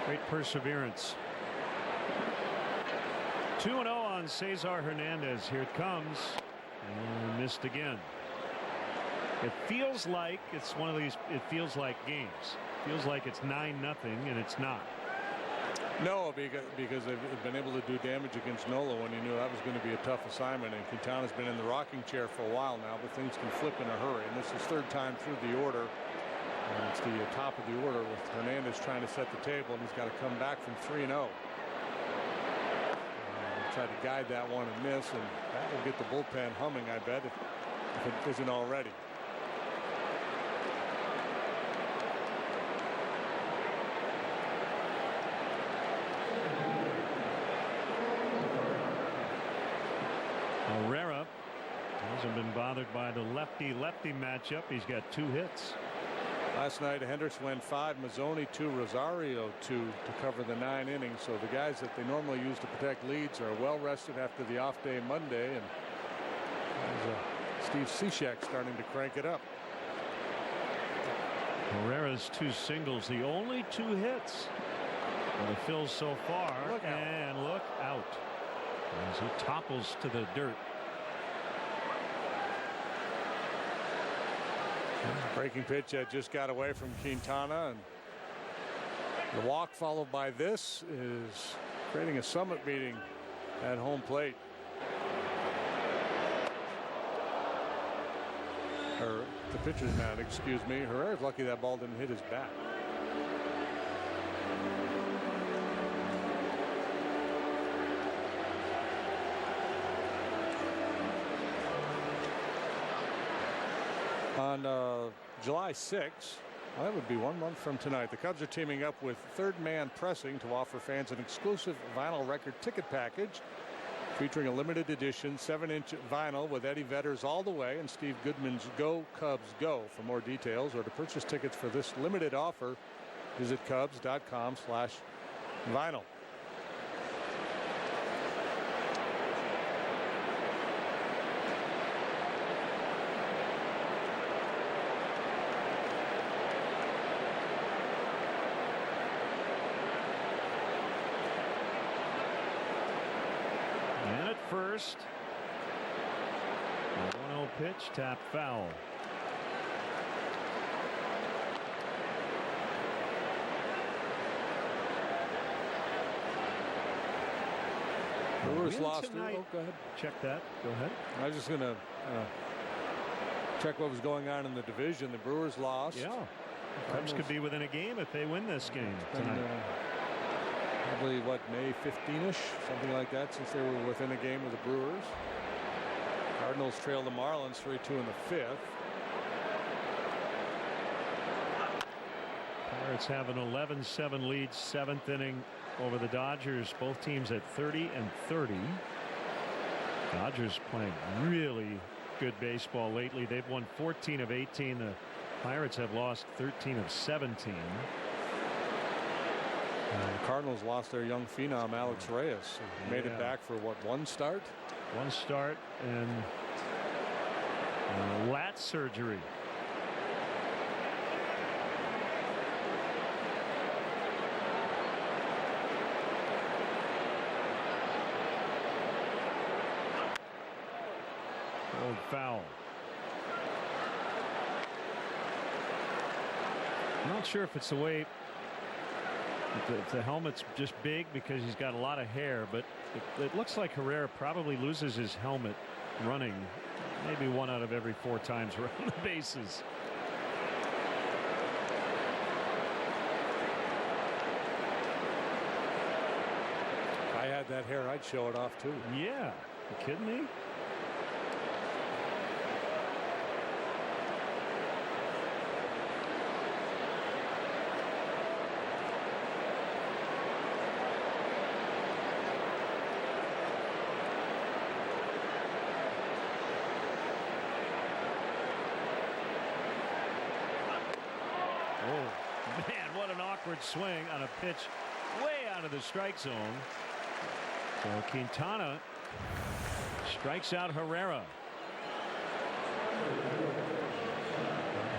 great perseverance. 2-0 on Cesar Hernandez. Here it comes. And missed again. It feels like it's one of these, it feels like games. It feels like it's 9-0, and it's not. No, because they've been able to do damage against Nola when you knew that was going to be a tough assignment. And Quintana's been in the rocking chair for a while now, but things can flip in a hurry. And this is third time through the order. And it's the top of the order with Hernandez trying to set the table, and he's got to come back from 3-0. Try to guide that one and miss, and that will get the bullpen humming, I bet, if it isn't already. Herrera hasn't been bothered by the lefty-lefty matchup. He's got 2 hits. Last night, Hendricks went 5, Mazzoni 2, Rosario 2 to cover the 9 innings. So the guys that they normally use to protect leads are well rested after the off day Monday. And Steve Cishek starting to crank it up. Herrera's 2 singles, the only 2 hits for the Phils so far. And look out as he topples to the dirt. Breaking pitch just got away from Quintana, and the walk followed by this is creating a summit meeting at home plate. Or the pitcher's mound, excuse me. Herrera's lucky that ball didn't hit his bat. On July 6th, well, that would be 1 month from tonight, the Cubs are teaming up with Third Man Pressing to offer fans an exclusive vinyl record ticket package featuring a limited edition 7-inch vinyl with Eddie Vedder's All the Way and Steve Goodman's Go Cubs Go. For more details or to purchase tickets for this limited offer, visit Cubs.com/vinyl. First, a 1-0 pitch, tap foul. Brewers lost. Tonight. Oh, go ahead. Check that. Go ahead. I was just going to check what was going on in the division. The Brewers lost. Yeah. The Cubs could be within a game if they win this game tonight. Probably, what, May 15-ish, something like that, since they were within a game of the Brewers. Cardinals trail the Marlins 3-2 in the 5th. Pirates have an 11-7 lead, 7th inning over the Dodgers. Both teams at 30 and 30. Dodgers playing really good baseball lately. They've won 14 of 18. The Pirates have lost 13 of 17. The Cardinals lost their young phenom Alex Reyes. Made it back for what, one start? One start and lat surgery. Old foul. I'm not sure if it's the way. If the helmet's just big because he's got a lot of hair, but it looks like Herrera probably loses his helmet running maybe 1 out of every 4 times around the bases. If I had that hair, I'd show it off too. Yeah, you kidding me? Swing on a pitch way out of the strike zone. So Quintana strikes out Herrera.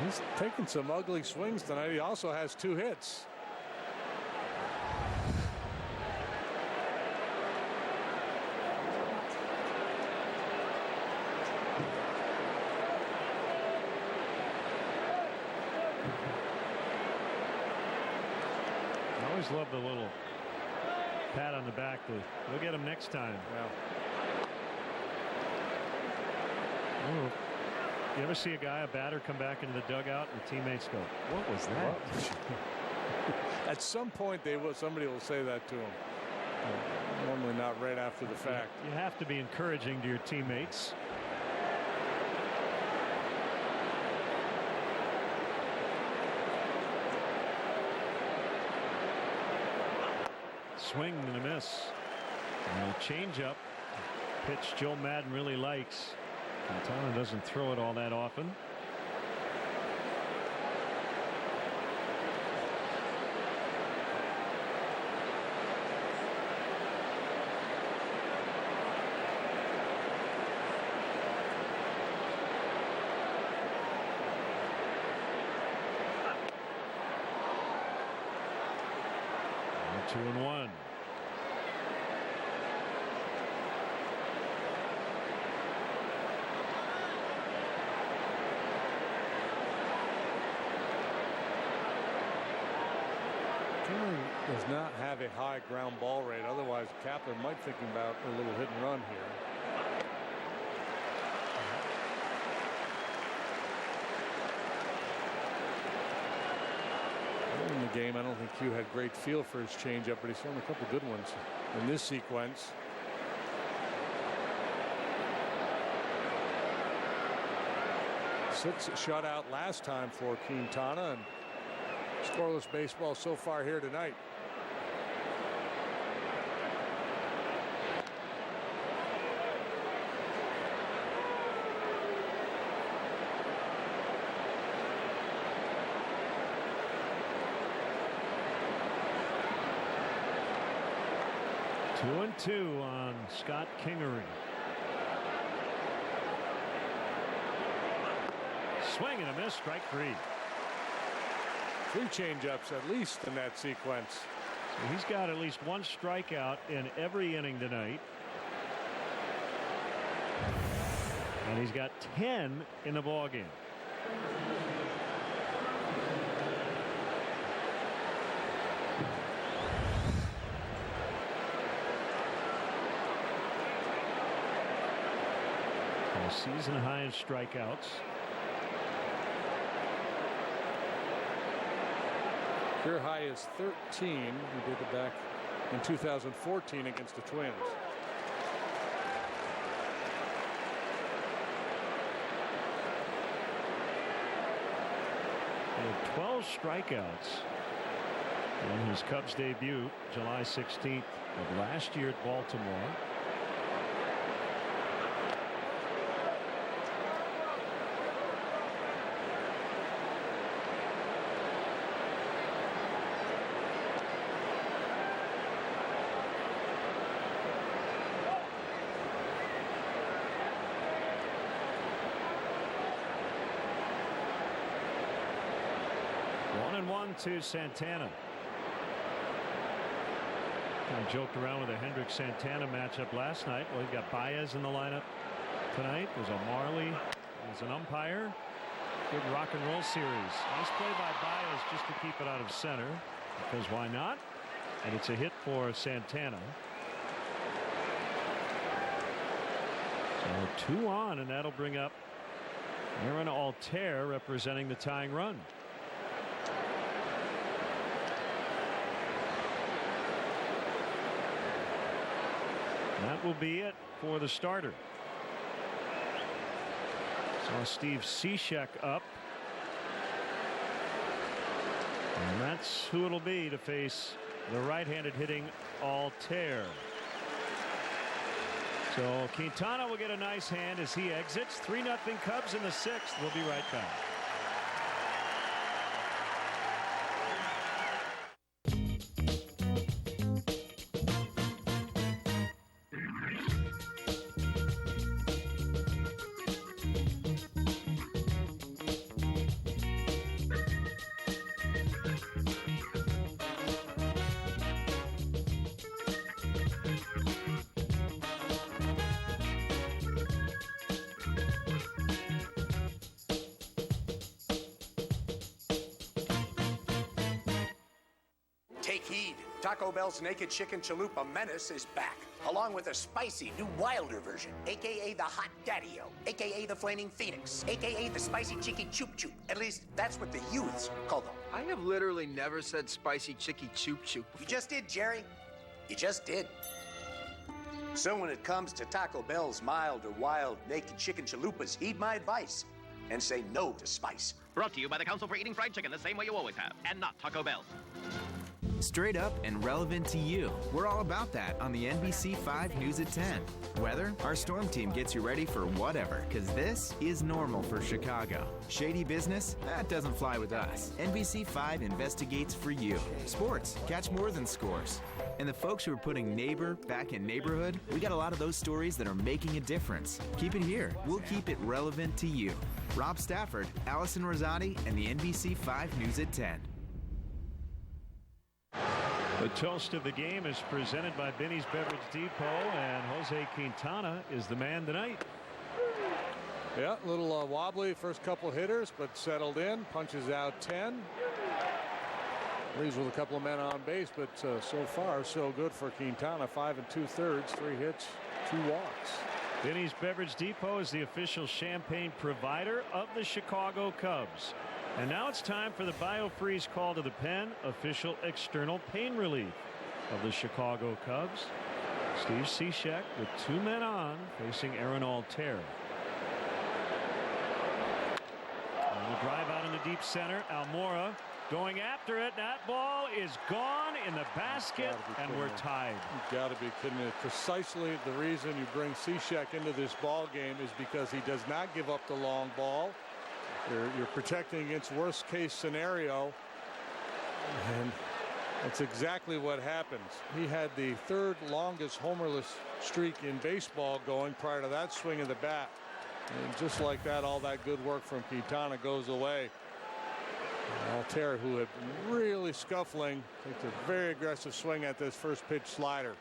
He's taking some ugly swings tonight. He also has 2 hits. Love the little pat on the back. We'll get him next time. Yeah. You ever see a batter come back into the dugout and the teammates go, "What was that?" At some point, somebody will say that to him. Normally not right after the fact. You have to be encouraging to your teammates. Swing and a miss. And a changeup. Pitch Joe Madden really likes. Quintana doesn't throw it all that often. And 2-1. Does not have a high ground ball rate. Otherwise, Kapler might thinking about a little hit and run here. Early in the game, I don't think Hugh had great feel for his changeup, but he's thrown a couple good ones in this sequence. Six shutout last time for Quintana, and scoreless baseball so far here tonight. 2-2 on Scott Kingery. Swing and a miss, strike 3. 3 changeups at least in that sequence. So he's got at least 1 strikeout in every inning tonight. And he's got 10 in the ballgame. Season high in strikeouts. Career high is 13. He did it back in 2014 against the Twins. He had 12 strikeouts in his Cubs debut July 16th of last year at Baltimore. To Santana. Kind of joked around with a Hendricks Santana matchup last night. Well, you've got Baez in the lineup tonight. There's a Marley as an umpire. Good rock and roll series. Nice play by Baez just to keep it out of center, because why not? And it's a hit for Santana. So 2 on, and that'll bring up Aaron Altair representing the tying run. That will be it for the starter. Saw Steve Cishek up. And that's who it'll be to face the right-handed hitting Altair. So Quintana will get a nice hand as he exits. 3-0 Cubs in the 6th. We'll be right back. Take heed. Taco Bell's Naked Chicken Chalupa Menace is back, along with a spicy new Wilder version, a.k.a. the Hot Daddy-O, a.k.a. the Flaming Phoenix, a.k.a. the Spicy Chicky Choop Choop. At least, that's what the youths call them. I have literally never said Spicy Chicky Choop Choop before. You just did, Jerry. You just did. So when it comes to Taco Bell's mild or wild Naked Chicken Chalupas, heed my advice and say no to spice. Brought to you by the Council for Eating Fried Chicken the same way you always have, and not Taco Bell. Straight up and relevant to you. We're all about that on the NBC 5 News at 10. Weather, our storm team gets you ready for whatever, because this is normal for Chicago. Shady business? That doesn't fly with us. NBC 5 investigates for you. Sports, catch more than scores. And the folks who are putting neighbor back in neighborhood, we got a lot of those stories that are making a difference. Keep it here. We'll keep it relevant to you. Rob Stafford, Allison Rosati, and the NBC 5 News at 10. The toast of the game is presented by Benny's Beverage Depot, and Jose Quintana is the man tonight. Yeah, a little wobbly first couple hitters, but settled in, punches out 10. Leaves with a couple of men on base, but so far so good for Quintana. 5 2/3, 3 hits, 2 walks. Benny's Beverage Depot is the official champagne provider of the Chicago Cubs. And now it's time for the BioFreeze call to the pen, official external pain relief of the Chicago Cubs. Steve Cishek with 2 men on, facing Aaron Altair. And the drive out in the deep center. Almora going after it. That ball is gone in the basket, and we're tied. You've got to be kidding me. Precisely the reason you bring Cishek into this ball game is because he does not give up the long ball. You're protecting against worst case scenario, and That's exactly what happens. He had the third longest homerless streak in baseball going prior to that swing of the bat. And just like that, all that good work from Quintana goes away. Alfaro, who had been really scuffling, takes a very aggressive swing at this first pitch slider.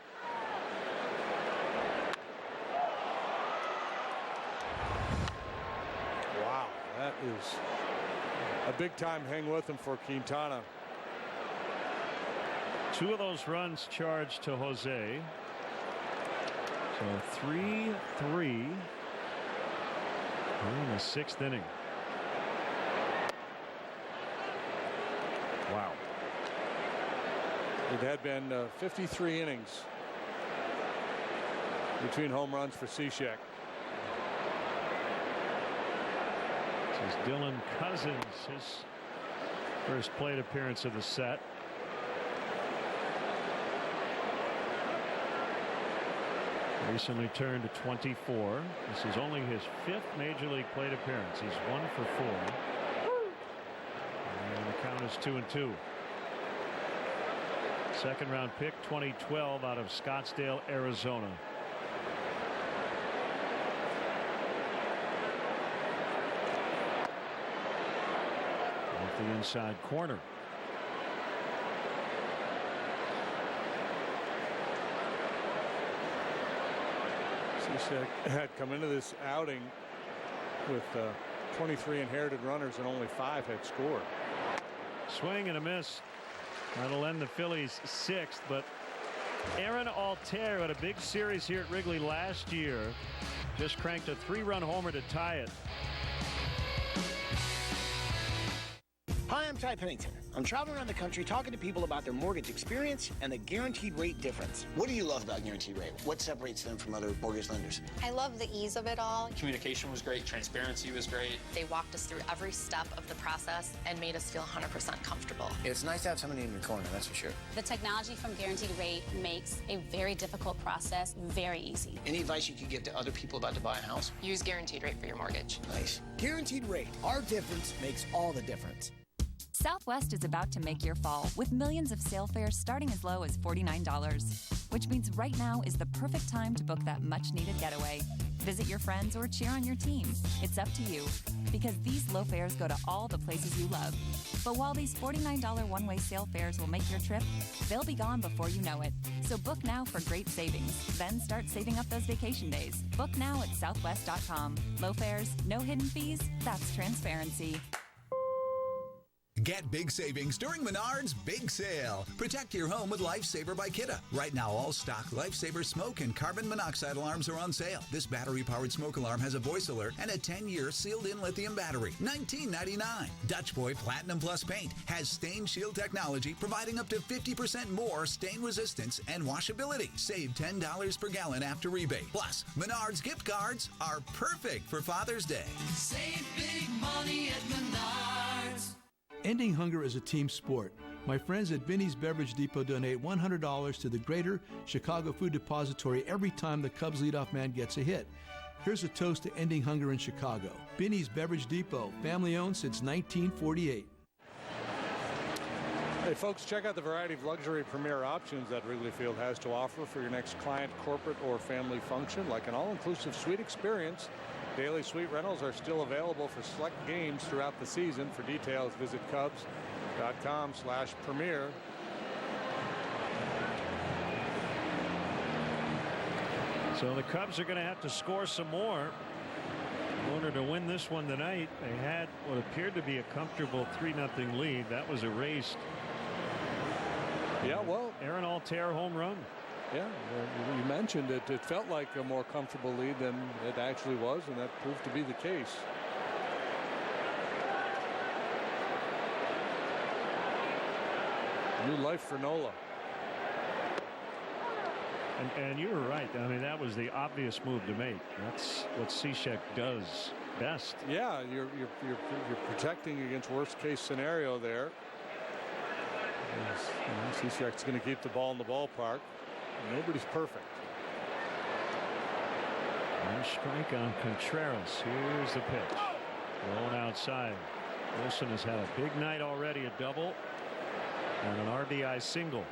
Wow, that is a big time hang with him for Quintana. 2 of those runs charged to Jose. So 3-3 in the 6th inning. Wow. It had been 53 innings between home runs for Cishek. This is Dylan Cousins, his first plate appearance of the set. Recently turned to 24. This is only his 5th major league plate appearance. He's 1 for 4. And the count is 2-2. Second round pick, 2012, out of Scottsdale, Arizona. Off the inside corner. Cishek had come into this outing with 23 inherited runners and only 5 had scored. Swing and a miss. That'll end the Phillies 6th, but Aaron Alfaro had a big series here at Wrigley last year. Just cranked a 3-run homer to tie it. Hi, I'm Ty Pennington. I'm traveling around the country talking to people about their mortgage experience and the guaranteed rate difference. What do you love about guaranteed rate? What separates them from other mortgage lenders? I love the ease of it all. Communication was great. Transparency was great. They walked us through every step of the process and made us feel 100% comfortable. It's nice to have somebody in your corner, that's for sure. The technology from Guaranteed Rate makes a very difficult process very easy. Any advice you could give to other people about to buy a house? Use Guaranteed Rate for your mortgage. Nice. Guaranteed Rate. Our difference makes all the difference. Southwest is about to make your fall with millions of sale fares starting as low as $49, which means right now is the perfect time to book that much-needed getaway. Visit your friends or cheer on your team. It's up to you, because these low fares go to all the places you love. But while these $49 one-way sale fares will make your trip, they'll be gone before you know it. So book now for great savings. Then start saving up those vacation days. Book now at southwest.com. Low fares, no hidden fees. That's transparency. Get big savings during Menards' big sale. Protect your home with LifeSaver by Kidde. Right now, all stock LifeSaver smoke and carbon monoxide alarms are on sale. This battery-powered smoke alarm has a voice alert and a 10-year sealed-in lithium battery. $19.99. Dutch Boy Platinum Plus paint has stain shield technology, providing up to 50% more stain resistance and washability. Save $10 per gallon after rebate. Plus, Menards gift cards are perfect for Father's Day. Save big money at Menards. Ending hunger is a team sport. My friends at Binny's Beverage Depot donate $100 to the Greater Chicago Food Depository every time the Cubs leadoff man gets a hit. Here's a toast to ending hunger in Chicago. Binny's Beverage Depot, family owned since 1948. Hey folks, check out the variety of luxury premier options that Wrigley Field has to offer for your next client, corporate, or family function, like an all-inclusive suite experience. Daily suite rentals are still available for select games throughout the season. For details, visit Cubs.com/premier. So the Cubs are going to have to score some more in order to win this one tonight. They had what appeared to be a comfortable 3-0 lead. That was erased. Yeah, well, Aaron Alfaro home run. Yeah, you mentioned it. It felt like a more comfortable lead than it actually was, and that proved to be the case. New life for Nola. And you were right. I mean, that was the obvious move to make. That's what Cishek does best. Yeah, you're protecting against worst case scenario there. Cishek's going to keep the ball in the ballpark. Nobody's perfect. And a strike on Contreras. Here's the pitch. Rolling outside. Wilson has had a big night already, a double. on an RBI single.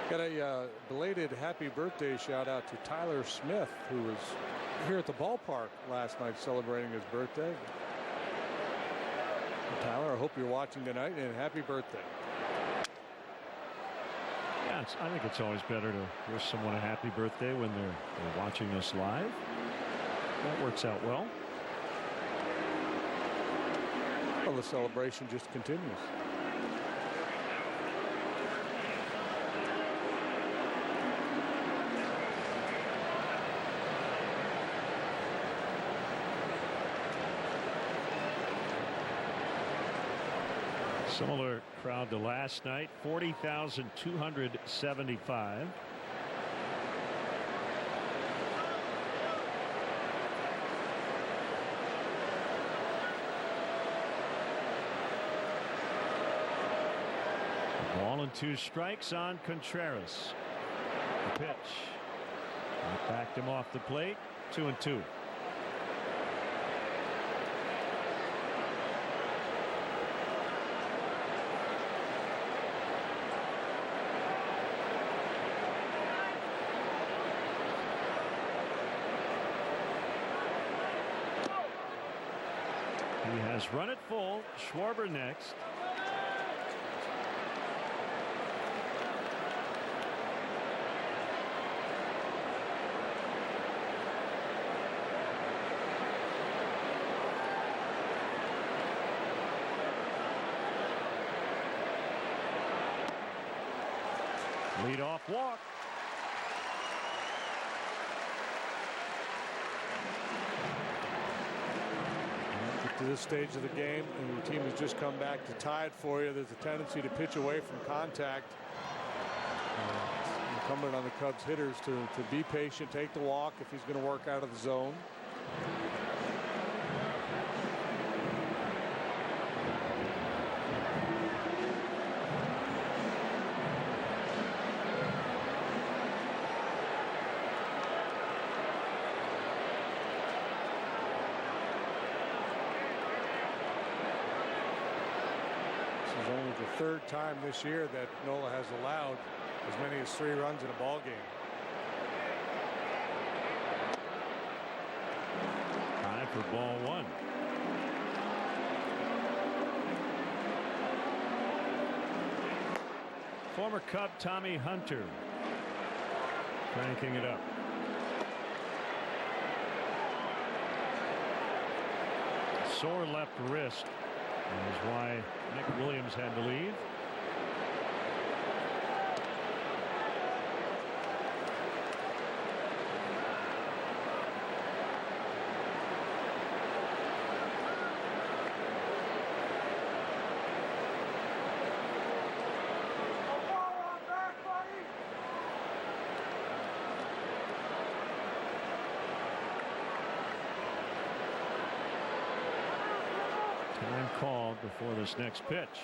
Got a belated happy birthday shout out to Tyler Smith, who was here at the ballpark last night celebrating his birthday. Tyler, I hope you're watching tonight, and happy birthday. Yeah, I think it's always better to wish someone a happy birthday when they're watching us live. That works out well. Well, the celebration just continues. Similar crowd to last night, 40,275. Ball and 2 strikes on Contreras. The pitch. That backed him off the plate. 2-2. He has run it full. Schwarber next. Leadoff walk. To this stage of the game, and your team has just come back to tie it for you. There's a tendency to pitch away from contact. Incumbent on the Cubs hitters to be patient, take the walk if he's going to work out of the zone. Only the 3rd time this year that Nola has allowed as many as 3 runs in a ball game. High for ball 1. Former Cub Tommy Hunter cranking it up. Sore left wrist. That is why Nick Williams had to leave. Time called before this next pitch.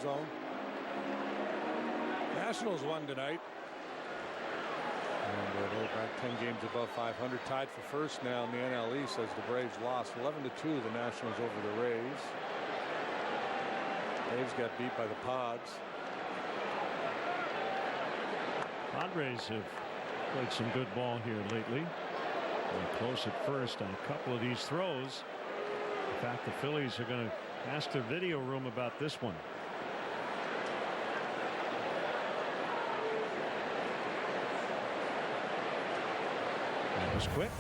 Zone. Nationals won tonight. And they're back 10 games above 500, tied for first now in the NL East as the Braves lost 11-2 the Nationals over the Rays. Braves got beat by the Pods. Padres have played some good ball here lately. They're close at first on a couple of these throws. In fact, the Phillies are going to ask their video room about this one. That was quick.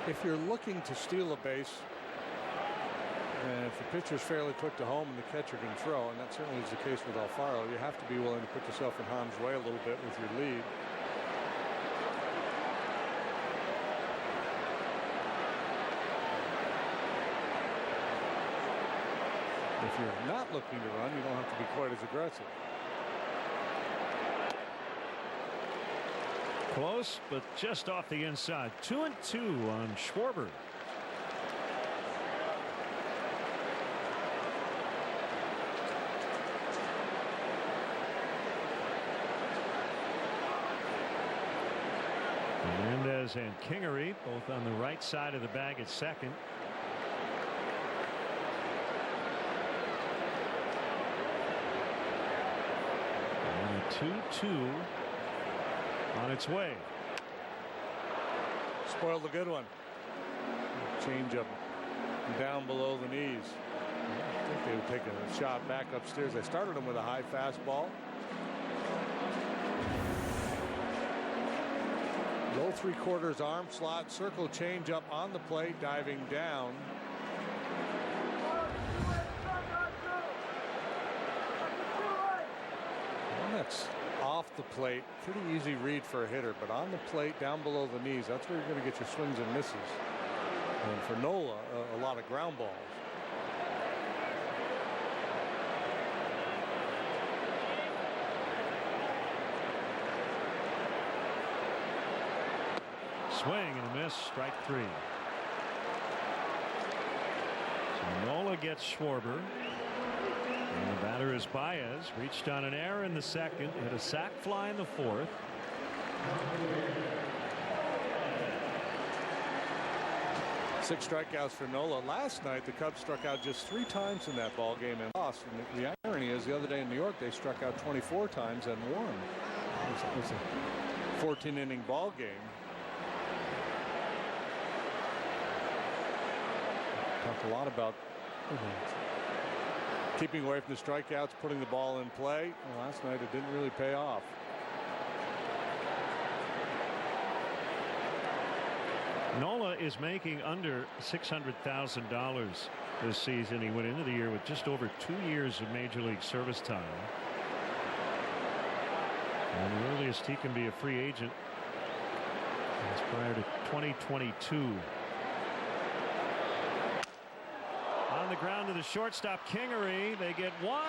if you're looking to steal a base, and if the pitcher's fairly quick to home and the catcher can throw, and that certainly is the case with Alfaro, you have to be willing to put yourself in harm's way a little bit with your lead. If you're not looking to run, you don't have to be quite as aggressive. Close, but just off the inside. 2-2 on Schwarber. Hernandez and Kingery both on the right side of the bag at second. And a 2-2 on its way. Spoiled a good one. Change up down below the knees. I think they would take a shot back upstairs. They started him with a high fastball. Low 3/4 arm slot, circle change up on the plate, diving down. And that's off the plate. Pretty easy read for a hitter, but on the plate down below the knees, that's where you're going to get your swings and misses. And for Nola, a lot of ground balls. Swing and a miss, strike 3. So Nola gets Schwarber. And the batter is Baez. Reached on an error in the second, hit a sac fly in the fourth. Six strikeouts for Nola. Last night, the Cubs struck out just 3 times in that ball game and lost. And the irony is, the other day in New York, they struck out 24 times and won. It was a 14-inning ball game. Talked a lot about keeping away from the strikeouts, putting the ball in play. Well, last night it didn't really pay off. Nola is making under $600,000 this season. He went into the year with just over 2 years of major league service time. And the earliest he can be a free agent is prior to 2022. On the ground to the shortstop, Kingery. They get 1.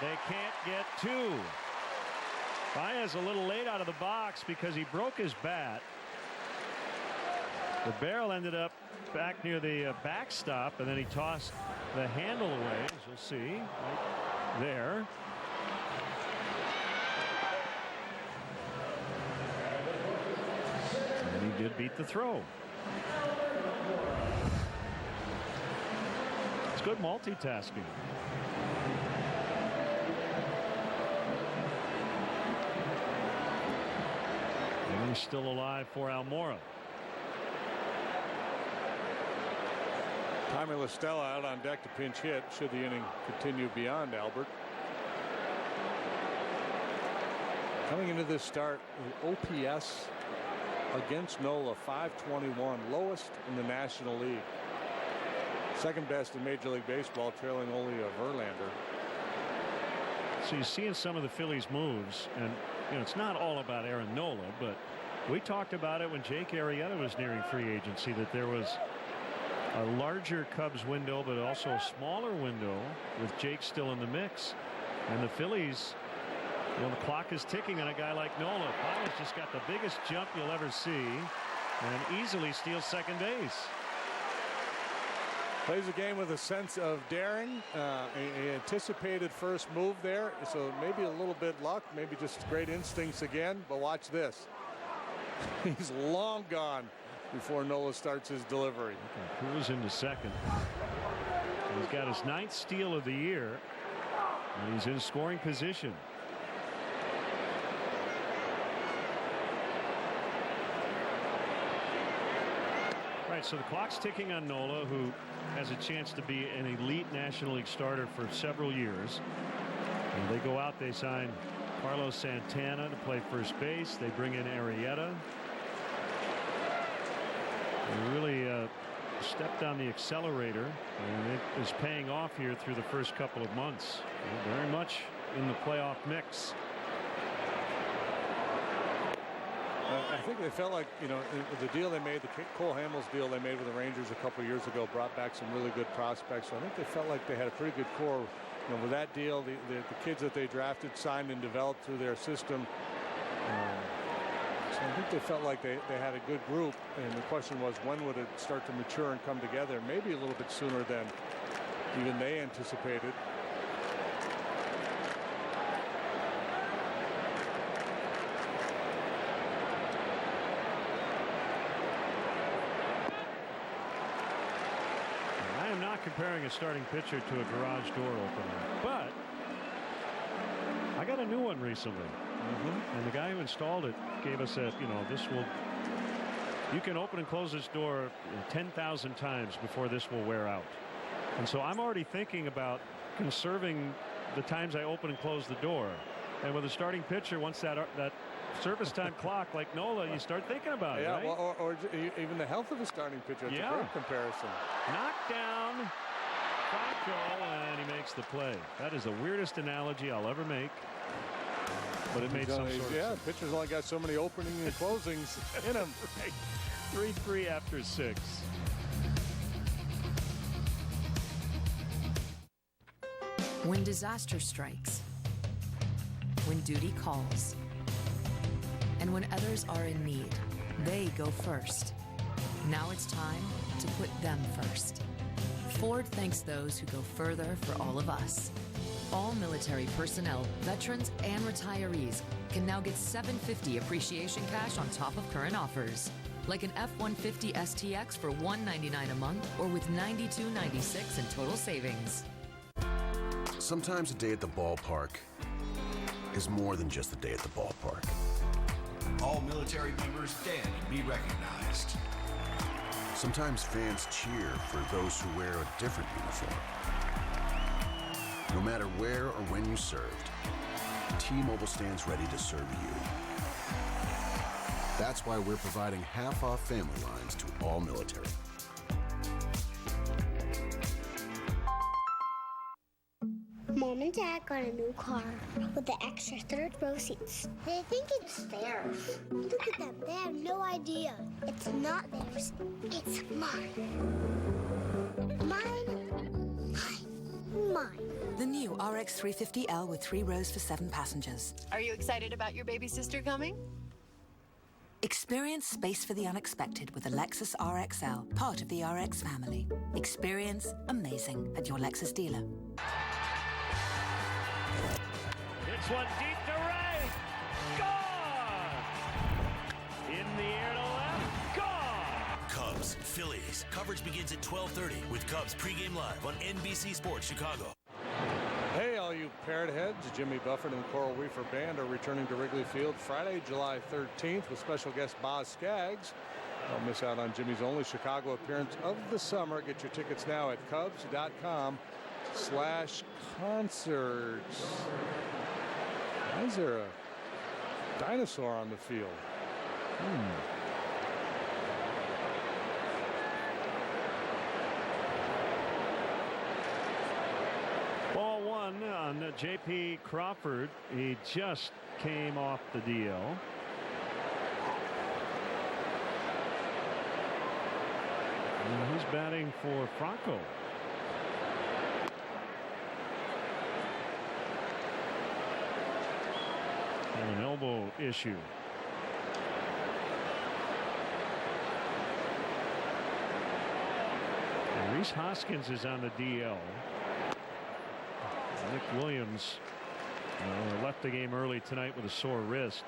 They can't get 2. Baez a little late out of the box because he broke his bat. The barrel ended up back near the backstop, and then he tossed the handle away, as you'll see right there. And he did beat the throw. It's good multitasking. And he's still alive for Almora. Tommy La Stella out on deck to pinch hit should the inning continue beyond Albert. Coming into this start, the OPS against Nola 521, lowest in the National League. Second best in Major League Baseball, trailing only Verlander. So you see in some of the Phillies moves, and you know, it's not all about Aaron Nola, but we talked about it when Jake Arrieta was nearing free agency, that there was a larger Cubs window, but also a smaller window with Jake still in the mix. And the Phillies, you know, the clock is ticking on a guy like Nola. Baez just got the biggest jump you'll ever see and easily steals second base. Plays the game with a sense of daring, a anticipated first move there, so maybe a little bit luck, maybe just great instincts again, but watch this. He's long gone before Nola starts his delivery. Cruz into second. He's got his 9th steal of the year, and he's in scoring position. Right, so the clock's ticking on Nola, who has a chance to be an elite National League starter for several years. And they go out, they sign Carlos Santana to play first base. They bring in Arrieta. He really stepped on the accelerator, and it is paying off here through the first couple of months. Very much in the playoff mix. I think they felt like, the deal they made, the Cole Hamels deal they made with the Rangers a couple years ago brought back some really good prospects. So I think they felt like they had a pretty good core. With that deal, the kids that they drafted, signed, and developed through their system. So I think they felt like they had a good group, and the question was, when would it start to mature and come together? Maybe a little bit sooner than even they anticipated. I am not comparing a starting pitcher to a garage door opener, but I got a new one recently. And the guy who installed it gave us you can open and close this door 10,000 times before this will wear out. And so I'm already thinking about conserving the times I open and close the door. And with a starting pitcher, once that service time clock, like Nola, you start thinking about it. Yeah, right? or even the health of a starting pitcher. It's a great comparison. Knockdown. Franco, and he makes the play. That is the weirdest analogy I'll ever make. But it made some sort of sense. Pitcher's only got so many openings and closings in him. Right. 3-3 after 6. When disaster strikes, when duty calls, and when others are in need, they go first. Now it's time to put them first. Ford thanks those who go further for all of us. All military personnel, veterans, and retirees can now get $750 appreciation cash on top of current offers. Like an F-150 STX for $199 a month, or with $92.96 in total savings. Sometimes a day at the ballpark is more than just a day at the ballpark. All military members stand and be recognized. Sometimes fans cheer for those who wear a different uniform. No matter where or when you served, T-Mobile stands ready to serve you. That's why we're providing half-off family lines to all military. Mom and Dad got a new car with the extra third row seats. They think it's theirs. Look at them. They have no idea. It's not theirs. It's mine. Mine. Mine. Mine. The new RX 350L with 3 rows for 7 passengers. Are you excited about your baby sister coming? Experience space for the unexpected with the Lexus RXL, part of the RX family. Experience amazing at your Lexus dealer. It's one deep to right. Gone! In the air to left. Gone! Cubs, Phillies. Coverage begins at 12:30 with Cubs pregame live on NBC Sports Chicago. Hey, all you parrot heads. Jimmy Buffett and the Coral Reefer Band are returning to Wrigley Field Friday, July 13th with special guest Boz Skaggs. Don't miss out on Jimmy's only Chicago appearance of the summer. Get your tickets now at Cubs.com/concerts. Why is there a dinosaur on the field? Ball one on J.P. Crawford. He just came off the DL. And he's batting for Franco. And an elbow issue. And Rhys Hoskins is on the DL. Nick Williams left the game early tonight with a sore wrist.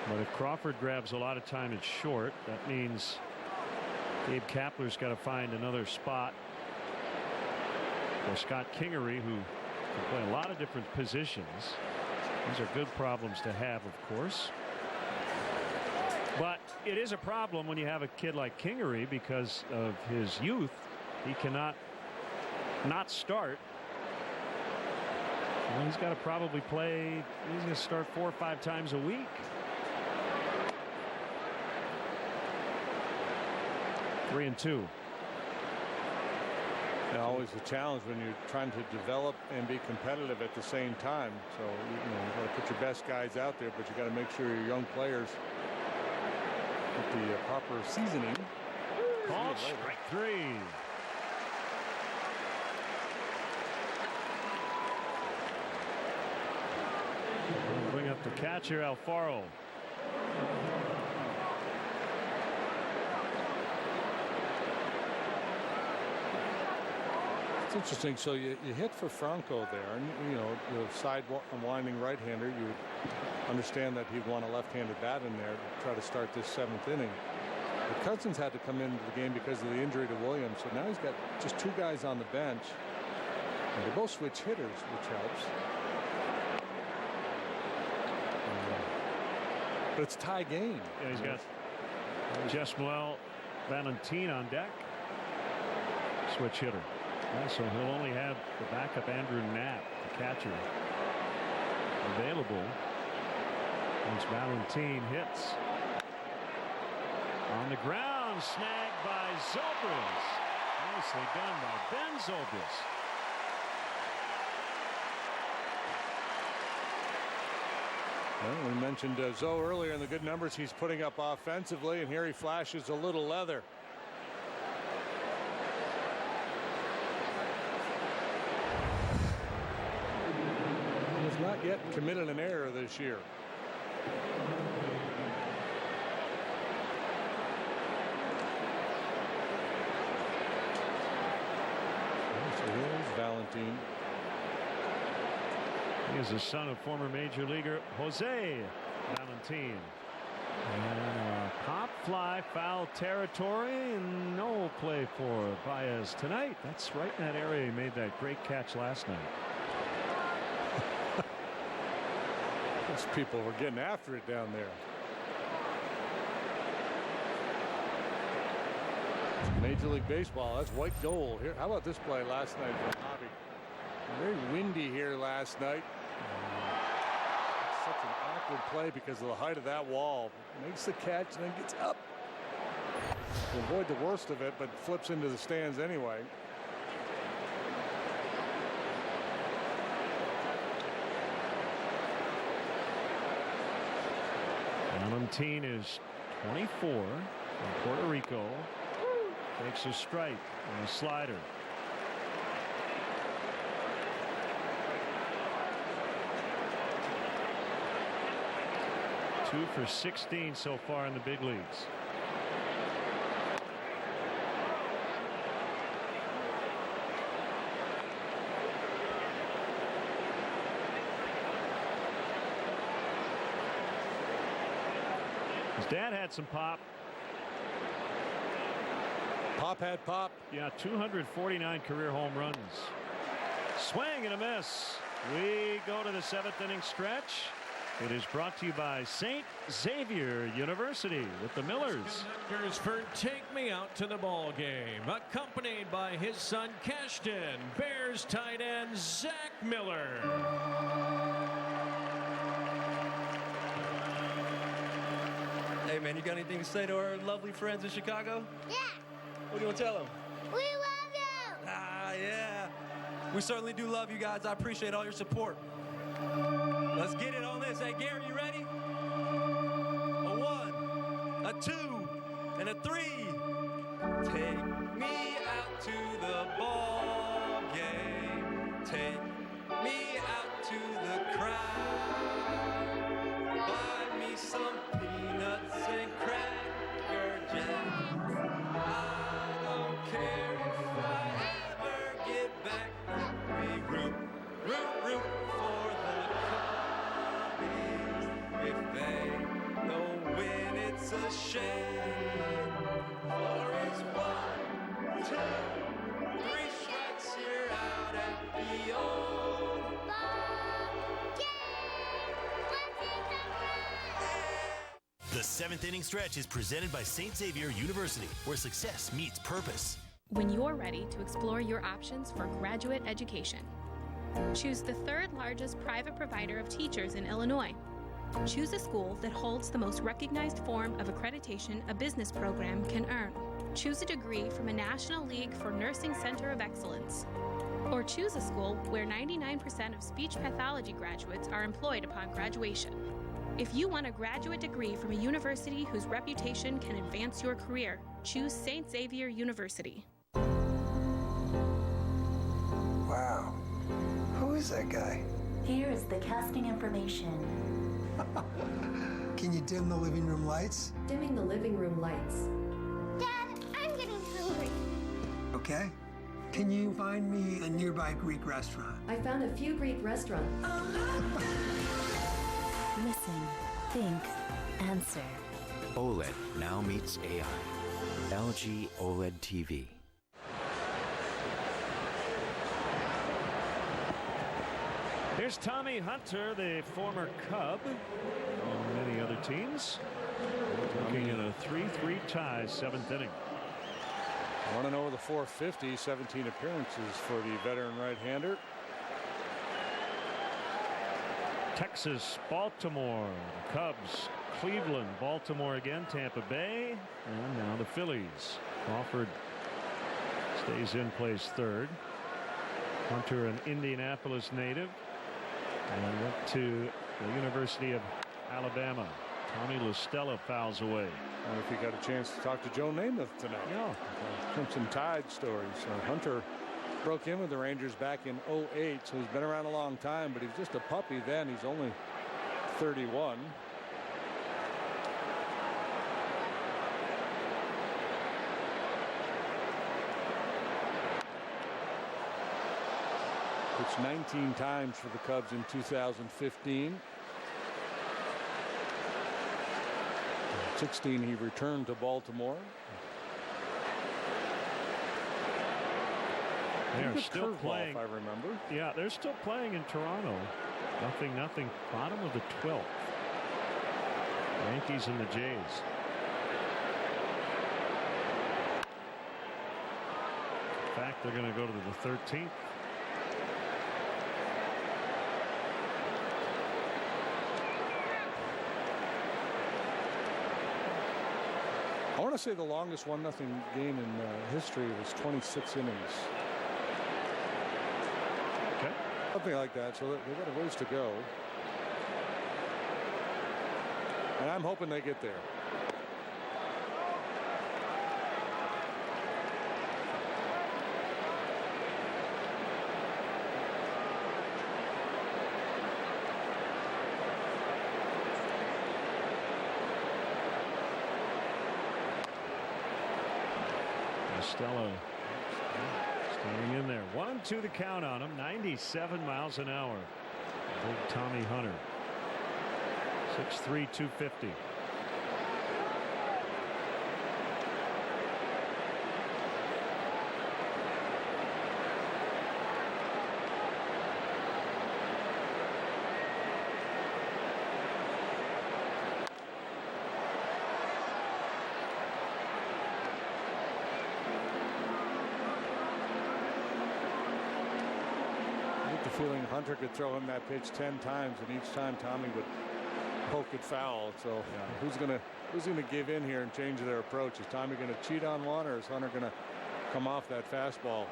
But if Crawford grabs a lot of time at short, that means Gabe Kapler's got to find another spot for Scott Kingery, who can play a lot of different positions. These are good problems to have, of course. But it is a problem when you have a kid like Kingery because of his youth. He cannot not start. Well, he's got to probably play. He's going to start 4 or 5 times a week. 3-2. Now, always a challenge when you're trying to develop and be competitive at the same time. So, you got to put your best guys out there, but you got to make sure your young players get the proper seasoning. Called strike 3. We'll bring up the catcher, Alfaro. It's interesting. So you hit for Franco there, and the side winding right-hander. You would understand that he'd want a left-handed bat in there to try to start this 7th inning. But Cousins had to come into the game because of the injury to Williams. So now he's got just 2 guys on the bench. And they both switch hitters, which helps. But it's tie game. Yeah, he's got Jess Noel, Valentin on deck. Switch hitter. So he'll only have the backup Andrew Knapp, the catcher, available once Valentin hits. On the ground, snagged by Zobrist. Nicely done by Ben Zobrist. Well, we mentioned Zoe earlier in the good numbers he's putting up offensively, and here he flashes a little leather. He has not yet committed an error this year. So here's Valentin. He is the son of former major leaguer Jose Valentin. And pop fly, foul territory, and no play for Baez tonight. That's right in that area. He made that great catch last night. Those people were getting after it down there. Major League Baseball, that's white gold. Here, how about this play last night from Hobby? Very windy here last night. Such an awkward play because of the height of that wall. Makes the catch and then gets up to avoid the worst of it, but flips into the stands anyway. Valentin is 24 from Puerto Rico. Takes a strike and a slider. Two for 16 so far in the big leagues. His dad had some pop. Pop had pop. Yeah, 249 career home runs. Swing and a miss. We go to the 7th inning stretch. It is brought to you by St. Xavier University with the Millers. Conductors for Take Me Out to the Ball Game, accompanied by his son Cashton, Bears tight end Zach Miller. Hey man, you got anything to say to our lovely friends in Chicago? Yeah. What do you want to tell them? We love you. Ah, yeah. We certainly do love you guys. I appreciate all your support. Let's get it on this. Hey, Gary, you ready? A 1, a 2, and a 3. Take me out to the ball game. Take me out to the crowd. Buy me some peanuts and cracker jack. I don't care if I ever get back. We root for the Cubbies. If they don't win, it's a shame. For it's 1, 2, 3 strikes, you're out at the old ball game. The 7th inning stretch is presented by St. Xavier University, where success meets purpose. When you're ready to explore your options for graduate education, choose the 3rd largest private provider of teachers in Illinois. Choose a school that holds the most recognized form of accreditation a business program can earn. Choose a degree from a National League for Nursing Center of Excellence. Or choose a school where 99% of speech pathology graduates are employed upon graduation. If you want a graduate degree from a university whose reputation can advance your career, choose St. Xavier University. Wow. Who is that guy? Here is the casting information. Can you dim the living room lights? Dimming the living room lights. Dad, I'm getting hungry. Okay. Can you find me a nearby Greek restaurant? I found a few Greek restaurants. Listen, think, answer. OLED now meets AI. LG OLED TV. Here's Tommy Hunter, the former Cub, and many other teams. Looking in a 3-3 tie, 7th inning. 1-0 with a 450, 17 appearances for the veteran right-hander. Texas, Baltimore, the Cubs, Cleveland, Baltimore again, Tampa Bay, and now the Phillies. Crawford stays in, plays third. Hunter, an Indianapolis native, and went to the University of Alabama. Tommy LaStella fouls away. Well, if you got a chance to talk to Joe Namath tonight. Yeah. Crimson Tide stories. Hunter broke in with the Rangers back in 08, so he's been around a long time, but he's just a puppy then. He's only 31. Pitched 19 times for the Cubs in 2015. 16 he returned to Baltimore. They're still playing. If I remember. Yeah, they're still playing in Toronto. 0-0. Bottom of the 12th. Yankees and the Jays. In fact, they're going to go to the 13th. I want to say the longest 1-0 game in history was 26 innings. Okay. Something like that. So they've got a ways to go. And I'm hoping they get there. Stella staying in there. 1-2 the count on him. 97 miles an hour. Big Tommy Hunter. 6'3", 250. Feeling Hunter could throw him that pitch 10 times, and each time Tommy would poke it foul. So who's gonna give in here and change their approach? Is Tommy going to cheat on one, or is Hunter going to come off that fastball?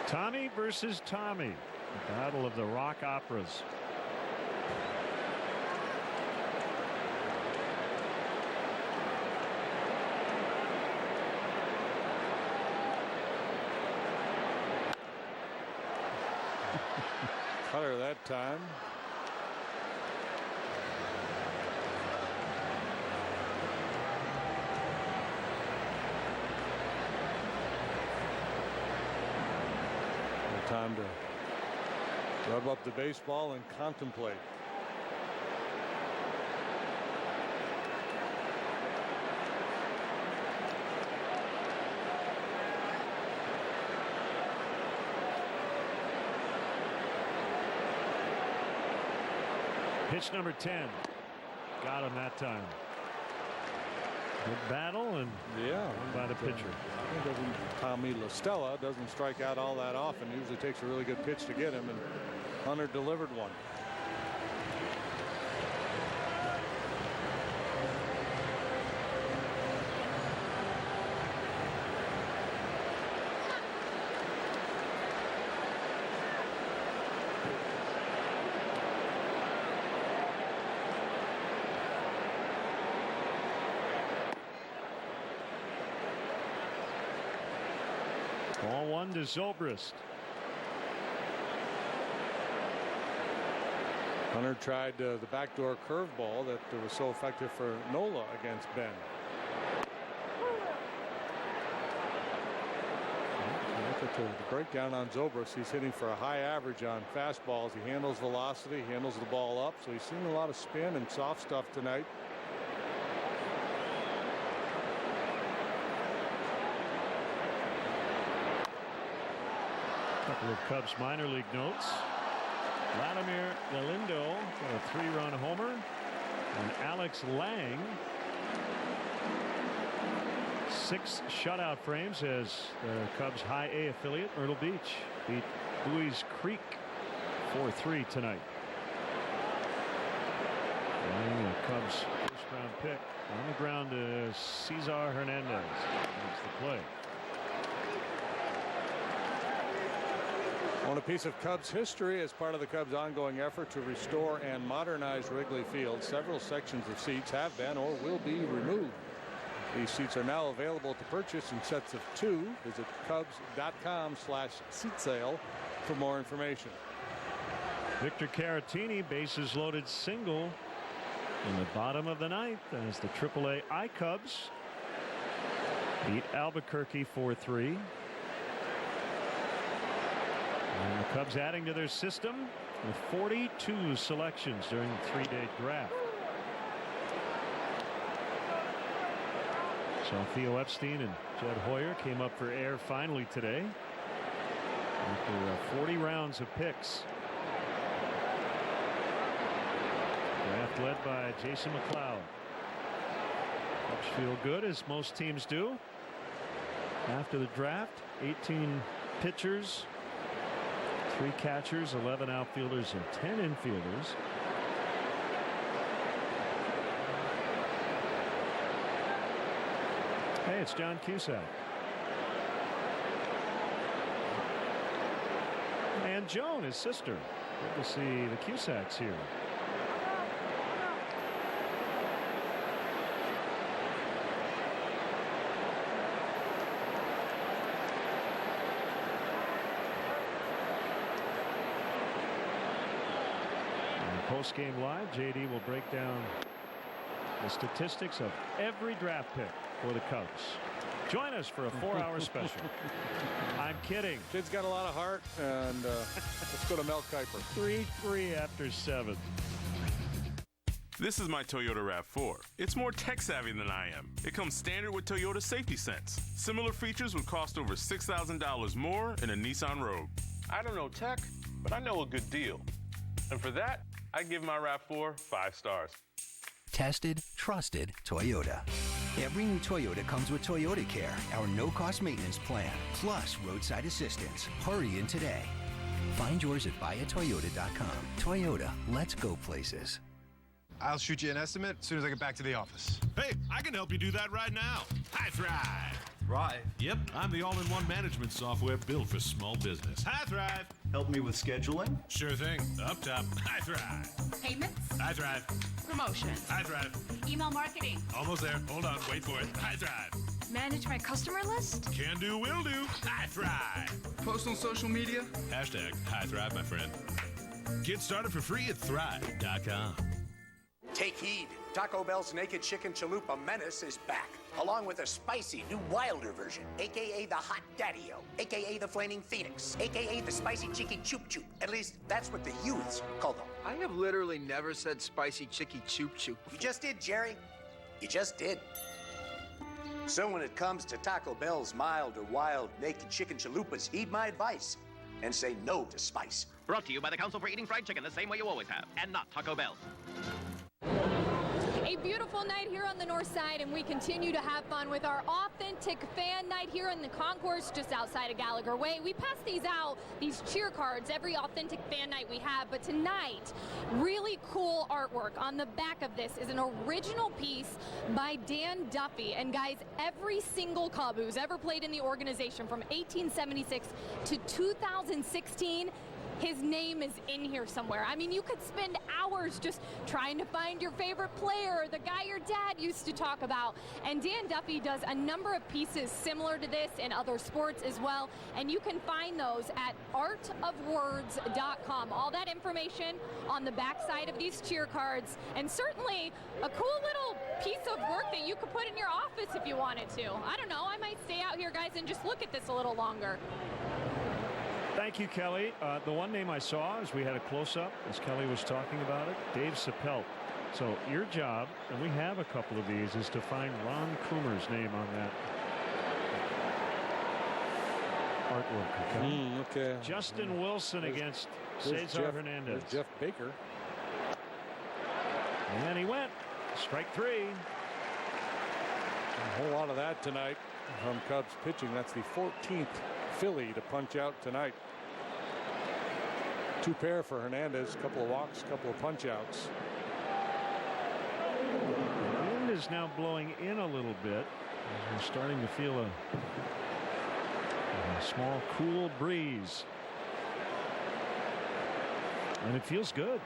Tommy versus Tommy. The battle of the rock operas. Cutter that time. Time to rub up the baseball and contemplate. Pitch number 10. Got him that time. Good battle, and won by the pitcher. Tommy LaStella doesn't strike out all that often. Usually takes a really good pitch to get him, and Hunter delivered one. Ball 1 to Zobrist. Hunter tried the backdoor curveball that was so effective for Nola against Ben. Look at the breakdown on Zobrist. He's hitting for a high average on fastballs. He handles velocity, he handles the ball up, so he's seeing a lot of spin and soft stuff tonight. Couple of Cubs minor league notes. Vladimir Galindo got a 3-run homer, and Alex Lang 6 shutout frames as the Cubs high A affiliate Myrtle Beach beat Buies Creek 4-3 tonight. And the Cubs first round pick on the ground to Cesar Hernandez. That's the play. On a piece of Cubs history, as part of the Cubs' ongoing effort to restore and modernize Wrigley Field, several sections of seats have been or will be removed. These seats are now available to purchase in sets of 2. Visit Cubs.com/seat sale for more information. Victor Caratini, bases loaded single in the bottom of the 9th as the AAA I Cubs beat Albuquerque 4-3. And the Cubs adding to their system with 42 selections during the 3-day draft. So Theo Epstein and Jed Hoyer came up for air finally today after 40 rounds of picks. Draft led by Jason McLeod. Cubs feel good, as most teams do. After the draft, 18 pitchers, 3 catchers, 11 outfielders, and 10 infielders. Hey, it's John Cusack. And Joan, his sister. Good to see the Cusacks here. Post-game live, JD will break down the statistics of every draft pick for the Cubs. Join us for a 4-hour special. I'm kidding. Kid's got a lot of heart, and let's go to Mel Kiper. 3-3 after 7. This is my Toyota RAV4. It's more tech-savvy than I am. It comes standard with Toyota Safety Sense. Similar features would cost over $6,000 more in a Nissan Rogue. I don't know tech, but I know a good deal. And for that, I give my RAV4 5 stars. Tested, trusted Toyota. Every new Toyota comes with Toyota Care, our no-cost maintenance plan, plus roadside assistance. Hurry in today. Find yours at buyatoyota.com. Toyota, let's go places. I'll shoot you an estimate as soon as I get back to the office. Hey, I can help you do that right now. Hi, Thrive. Thrive? Yep, I'm the all-in-one management software built for small business. Hi, Thrive. Help me with scheduling? Sure thing. Up top. Hi, Thrive. Payments? Hi, Thrive. Promotions? Hi, Thrive. Email marketing? Almost there. Hold on. Wait for it. Hi, Thrive. Manage my customer list? Can do, will do. Hi, Thrive. Post on social media? Hashtag Hi, Thrive, my friend. Get started for free at thrive.com. Take heed. Taco Bell's Naked Chicken Chalupa Menace is back, along with a spicy new wilder version, a.k.a. the Hot Daddy-O, a.k.a. the Flaming Phoenix, a.k.a. the Spicy Chicky Choop Choop. At least, that's what the youths call them. I have literally never said Spicy Chicky Choop Choop before. You just did, Jerry. You just did. So when it comes to Taco Bell's mild or wild Naked Chicken Chalupas, heed my advice and say no to spice. Brought to you by the Council for Eating Fried Chicken the same way you always have, and not Taco Bell. A beautiful night here on the north side, and we continue to have fun with our authentic fan night here in the concourse just outside of Gallagher Way. We pass these out, these cheer cards, every authentic fan night we have, but tonight, really cool artwork. On the back of this is an original piece by Dan Duffy. And guys, every single Cub who's ever played in the organization from 1876 to 2016, his name is in here somewhere. I mean, you could spend hours just trying to find your favorite player, the guy your dad used to talk about. And Dan Duffy does a number of pieces similar to this in other sports as well. And you can find those at artofwords.com. All that information on the backside of these cheer cards, and certainly a cool little piece of work that you could put in your office if you wanted to. I don't know, I might stay out here, guys, and just look at this a little longer. Thank you, Kelly. The one name I saw as we had a close-up, as Kelly was talking about it, Dave Chappelle. So your job, and we have a couple of these, is to find Ron Coomer's name on that artwork. Okay. Okay. Justin Wilson against Cesar Hernandez. Jeff Baker. And he went. Strike three. A whole lot of that tonight from Cubs pitching. That's the 14th Philly to punch out tonight. 2 pair for Hernandez, a couple of walks, a couple of punch outs. The wind is now blowing in a little bit. We're starting to feel a small cool breeze. And it feels good.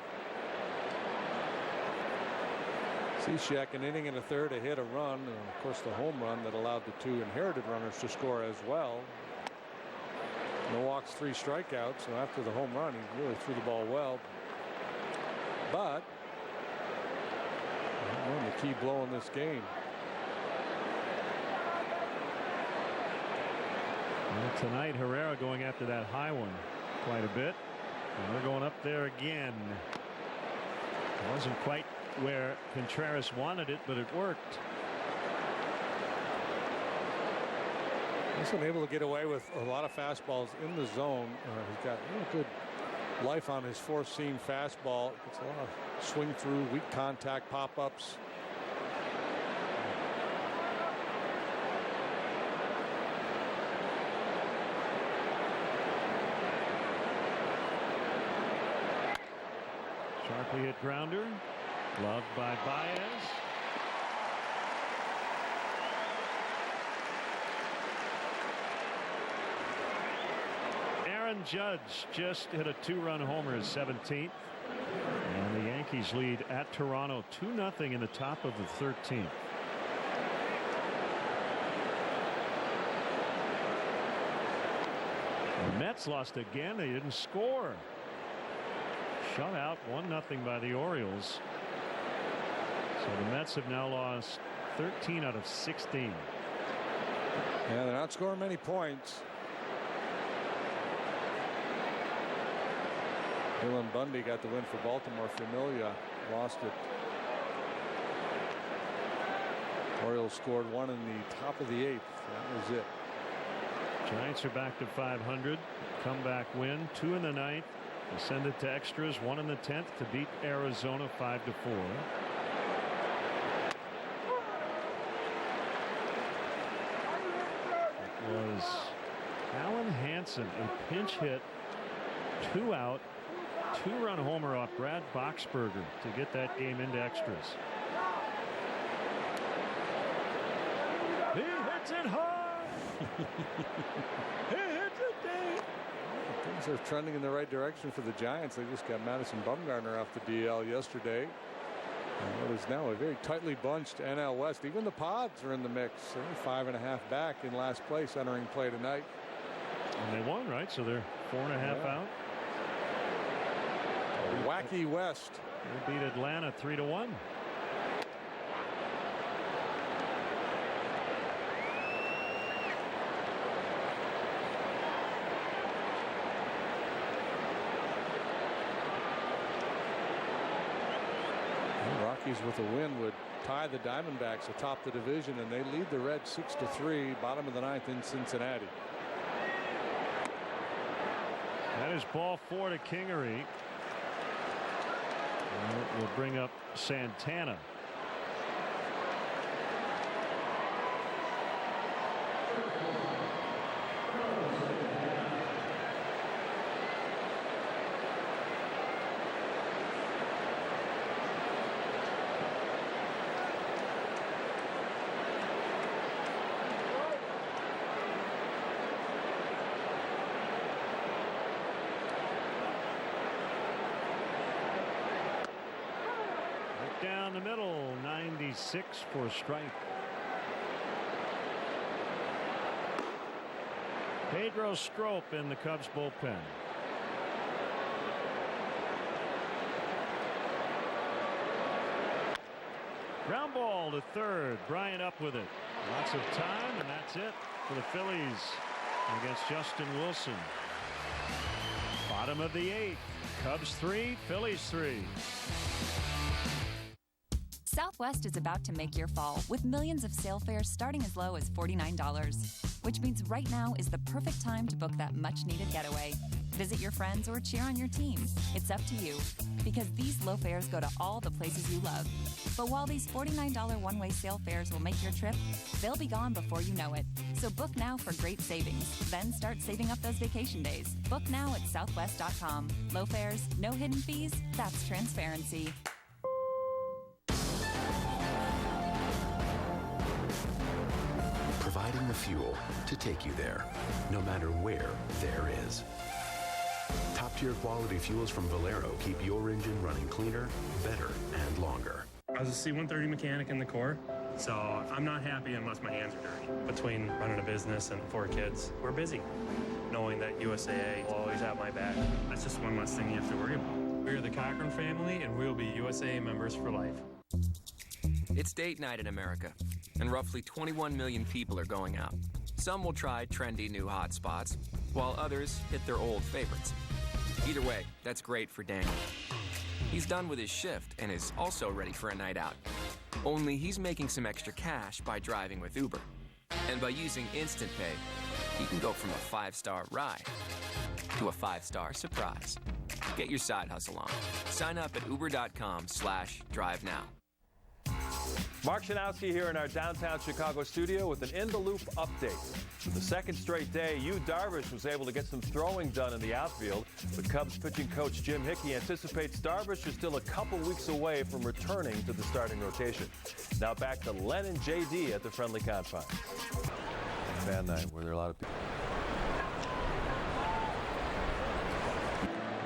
Cishek, an inning and a third, to hit a run, and of course the home run that allowed the 2 inherited runners to score as well. No walks, 3 strikeouts. So after the home run, he really threw the ball well. But the key blow in this game. Well, tonight Herrera going after that high one quite a bit, and they're going up there again. It wasn't quite where Contreras wanted it, but it worked. He's been able to get away with a lot of fastballs in the zone. He's got real good life on his 4-seam fastball. It's a lot of swing through, weak contact pop-ups. Sharply hit grounder. Loved by Baez. Aaron Judge just hit a 2-run homer, his 17th. And the Yankees lead at Toronto 2-0 in the top of the 13th. The Mets lost again. They didn't score. Shut out 1-0 by the Orioles. So the Mets have now lost 13 out of 16. Yeah, they're not scoring many points. Dylan Bundy got the win for Baltimore. Familia lost it. Orioles scored 1 in the top of the 8th. That was it. Giants are back to 500. Comeback win. 2 in the 9th. They send it to extras. 1 in the 10th to beat Arizona 5-4. It was Alan Hansen, a pinch hit, 2 out, 2-run homer off Brad Boxberger to get that game into extras. He hits it hard. He hits it deep. Things are trending in the right direction for the Giants. They just got Madison Bumgarner off the DL yesterday. What is now a very tightly bunched NL West. Even the Pods are in the mix. They're 5.5 back in last place entering play tonight. And they won, right? So they're 4.5 out. Wacky West. They beat Atlanta 3-1. Rockies with a win would tie the Diamondbacks atop the division, and they lead the Reds 6-3, bottom of the 9th in Cincinnati. That is ball 4 to Kingery. And it will bring up Santana. down the middle, 96 for a strike. Pedro Strop in the Cubs bullpen. Ground ball to third. Bryant up with it. Lots of time, and that's it for the Phillies against Justin Wilson. Bottom of the 8th. Cubs 3, Phillies 3. Southwest is about to make your fall with millions of sale fares starting as low as $49, which means right now is the perfect time to book that much-needed getaway. Visit your friends or cheer on your team. It's up to you, because these low fares go to all the places you love. But while these $49 one-way sale fares will make your trip, they'll be gone before you know it. So book now for great savings. Then start saving up those vacation days. Book now at southwest.com. Low fares, no hidden fees. That's transparency. Providing the fuel to take you there, no matter where there is. Top-tier quality fuels from Valero keep your engine running cleaner, better, and longer. I was a C-130 mechanic in the Corps, so I'm not happy unless my hands are dirty. Between running a business and 4 kids, we're busy. Knowing that USAA will always have my back, that's just one less thing you have to worry about. We're the Cochran family, and we'll be USAA members for life. It's date night in America, and roughly 21 million people are going out. Some will try trendy new hot spots, while others hit their old favorites. Either way, that's great for Daniel. He's done with his shift and is also ready for a night out. Only he's making some extra cash by driving with Uber. And by using Instant Pay, he can go from a 5-star ride to a 5-star surprise. Get your side hustle on. Sign up at uber.com/drive now. Mark Shanowski here in our downtown Chicago studio with an in-the-loop update. For the second straight day, Darvish was able to get some throwing done in the outfield, but Cubs pitching coach Jim Hickey anticipates Darvish is still a couple weeks away from returning to the starting rotation. Now back to Len and JD at the friendly confines. Fan night, were there a lot of people?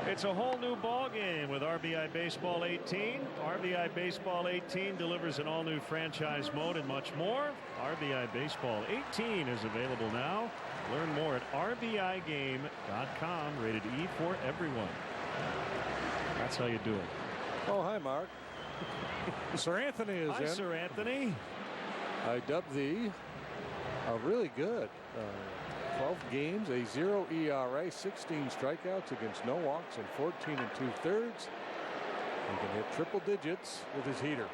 It's a whole new ball game with RBI Baseball 18. RBI Baseball 18 delivers an all-new franchise mode and much more. RBI Baseball 18 is available now. Learn more at rbigame.com. Rated E for everyone. That's how you do it. Oh, hi, Mark. Seranthony is in. Hi, Seranthony. I dubbed thee really good. 12 games, a 0 ERA, 16 strikeouts against no walks, and 14 2/3. He can hit triple digits with his heater.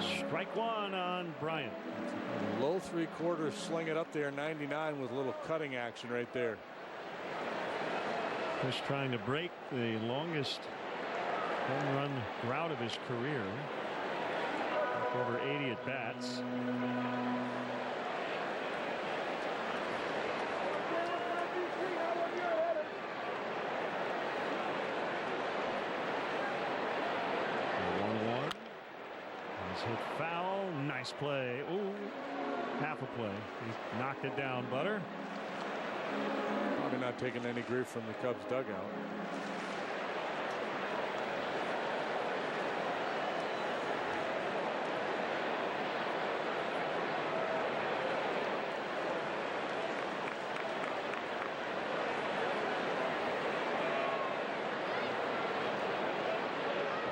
Strike one on Bryant. Low 3/4, sling it up there, 99 with a little cutting action right there. Just trying to break the longest home run drought of his career. Up over 80 at bats. Hit foul. Nice play. Ooh, half a play. He knocked it down, Butter. Probably not taking any grief from the Cubs dugout.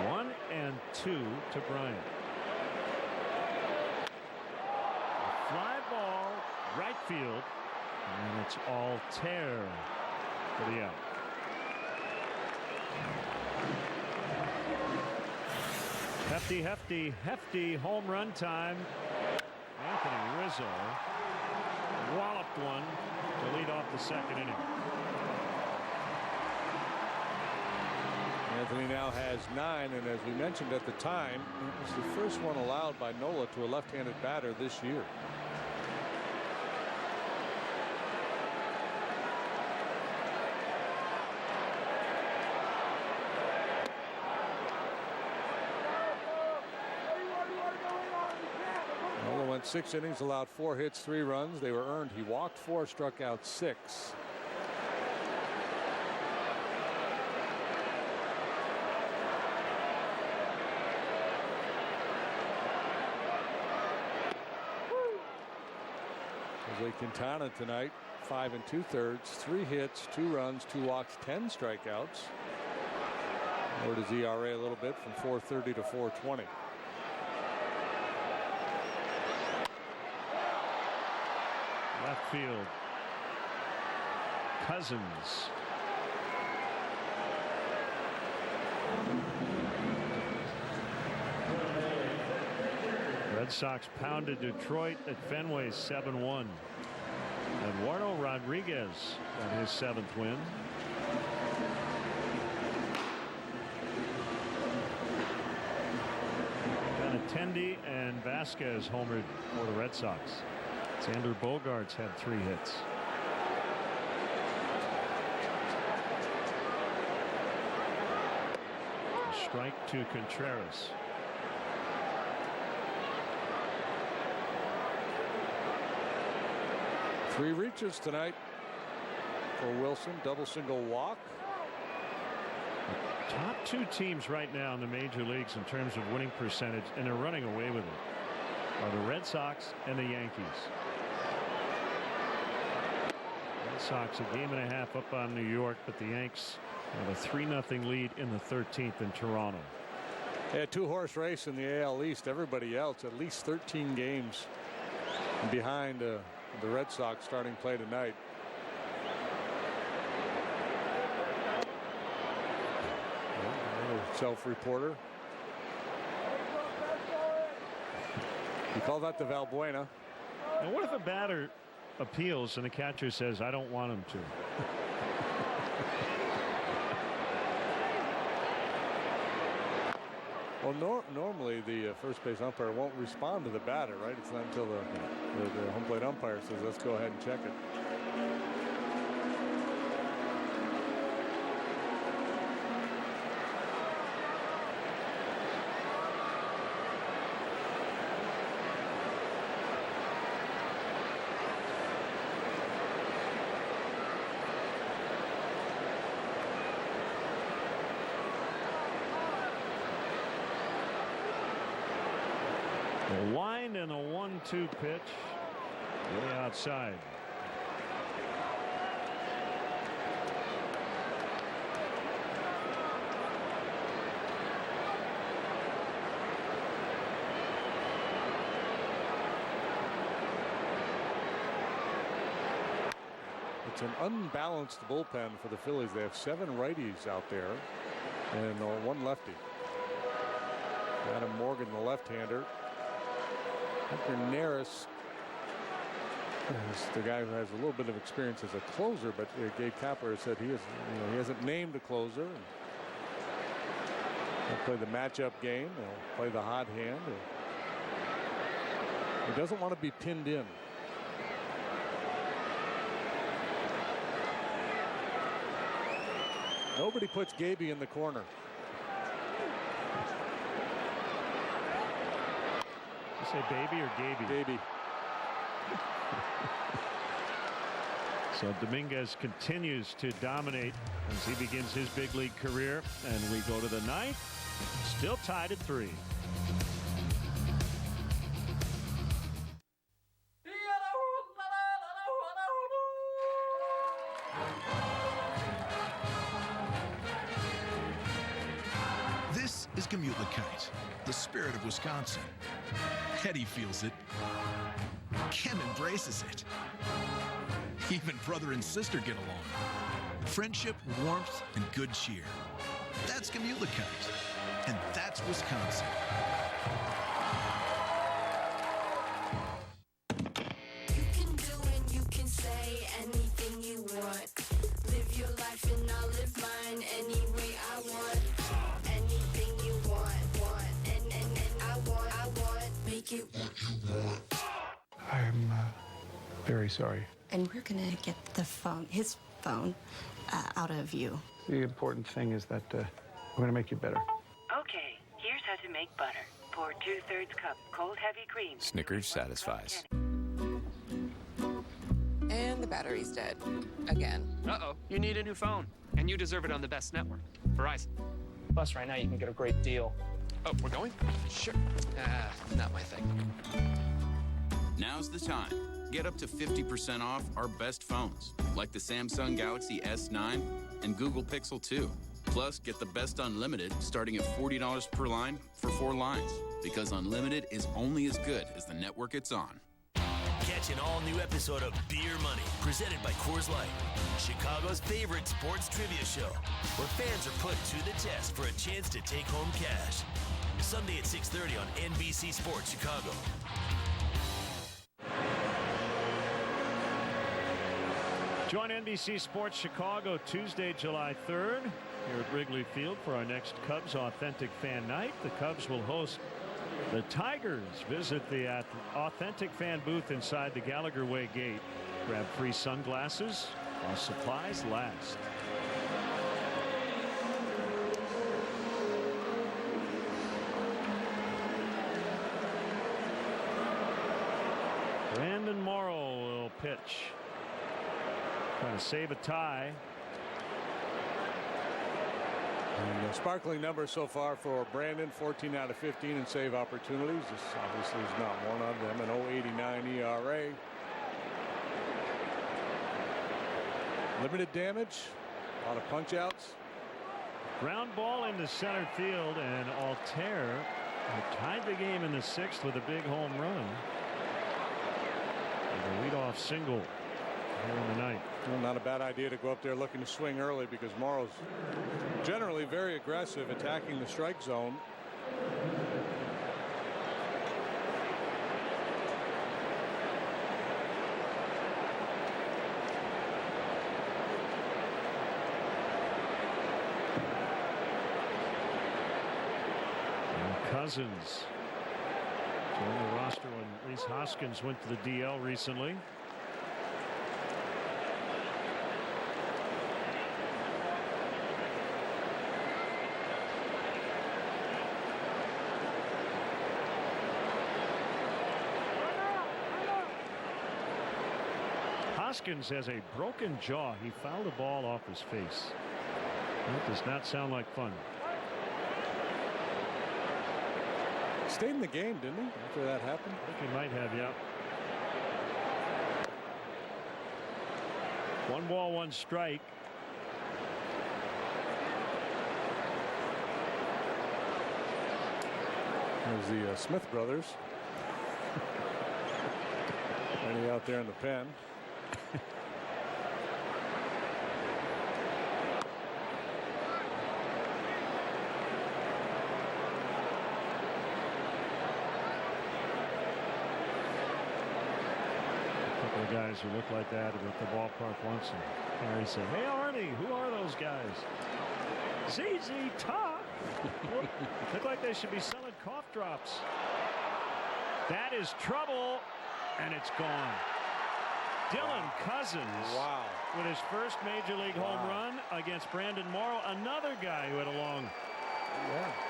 One and two to Bryant. Fly ball, right field, and it's all tear for the out. Hefty home run time. Anthony Rizzo walloped one to lead off the second inning. Anthony now has 9, and as we mentioned at the time, it was the first one allowed by Nola to a left-handed batter this year. Nola went 6 innings, allowed 4 hits, 3 runs. They were earned. He walked 4, struck out 6. Jose Quintana tonight, 5 2/3, 3 hits, 2 runs, 2 walks, 10 strikeouts. Lowered his ERA a little bit from 4.30 to 4.20. Left field. Cousins. Red Sox pounded Detroit at Fenway 7-1. Eduardo Rodriguez got his 7th win. Benintendi and Vasquez homered for the Red Sox. Xander Bogaerts had 3 hits. A strike to Contreras. Three reaches tonight for Wilson. Double single walk. Top 2 teams right now in the major leagues in terms of winning percentage, and they're running away with it, are the Red Sox and the Yankees. Red Sox a 1.5 games up on New York, but the Yanks have a 3-0 lead in the 13th in Toronto. Yeah, 2-horse race in the AL East. Everybody else at least 13 games behind the Red Sox starting play tonight. Self-reporter. You call that the Valbuena. And what if a batter appeals and the catcher says, I don't want him to? Well, normally the first base umpire won't respond to the batter, right? It's not until the home plate umpire says, let's go ahead and check it. A wind and a 1-2 pitch way outside. It's an unbalanced bullpen for the Phillies. They have 7 righties out there and 1 lefty. Adam Morgan, the left-hander. Hector Neris is the guy who has a little bit of experience as a closer, but Gabe Kapler said he hasn't named a closer. He'll play the matchup game. He'll play the hot hand. He doesn't want to be pinned in. Nobody puts Gaby in the corner. Say baby or Gaby? Baby. So Dominguez continues to dominate as he begins his big league career, and we go to the 9th, still tied at 3. This is Gemütlichkeit, the spirit of Wisconsin. Eddie feels it. Ken embraces it. Even brother and sister get along. Friendship, warmth, and good cheer. That's Gemütlichkeit. And that's Wisconsin. You can do and you can say anything you want. Live your life and I'll live mine any way I want. Anything you want. And I want. Make it what you want. I'm very sorry. And we're gonna get his phone, out of you. The important thing is that we're gonna make you better. Okay, here's how to make butter. Pour 2/3 cup cold heavy cream. Snickers satisfies. And the battery's dead. Again. Uh-oh, you need a new phone. And you deserve it on the best network, Verizon. Plus, right now, you can get a great deal. Oh, we're going? Sure. Not my thing. Now's the time. Get up to 50% off our best phones, like the Samsung Galaxy S9 and Google Pixel 2. Plus, get the best unlimited starting at $40 per line for 4 lines, because unlimited is only as good as the network it's on. Catch an all-new episode of Beer Money, presented by Coors Light, Chicago's favorite sports trivia show, where fans are put to the test for a chance to take home cash. Sunday at 6:30 on NBC Sports Chicago. Join NBC Sports Chicago Tuesday, July 3rd here at Wrigley Field for our next Cubs Authentic Fan Night. The Cubs will host the Tigers. Visit the Authentic Fan booth inside the Gallagher Way gate. Grab free sunglasses while supplies last. Brandon Morrow will pitch. Trying to save a tie. And sparkling numbers so far for Brandon, 14 out of 15 in save opportunities. This obviously is not one of them. An 0.89 ERA. Limited damage. A lot of punch outs. Ground ball into center field, and Altair tied the game in the 6th with a big home run. And a leadoff single here in the ninth. Well, not a bad idea to go up there looking to swing early, because Morrow's generally very aggressive attacking the strike zone. And Cousins joined the roster when Rhys Hoskins went to the DL recently. Hoskins has a broken jaw. He fouled the ball off his face. That does not sound like fun. Stayed in the game, didn't he, after that happened? I think he might have, yeah. 1 ball, 1 strike. There's the Smith brothers. Already out there in the pen. Guys who look like that at the ballpark once, and Harry said, "Hey Arnie, who are those guys?" ZZ Top. Look like they should be selling cough drops. That is trouble, and it's gone. Dylan Cousins, wow, with his first major league home run against Brandon Morrow, another guy who had a long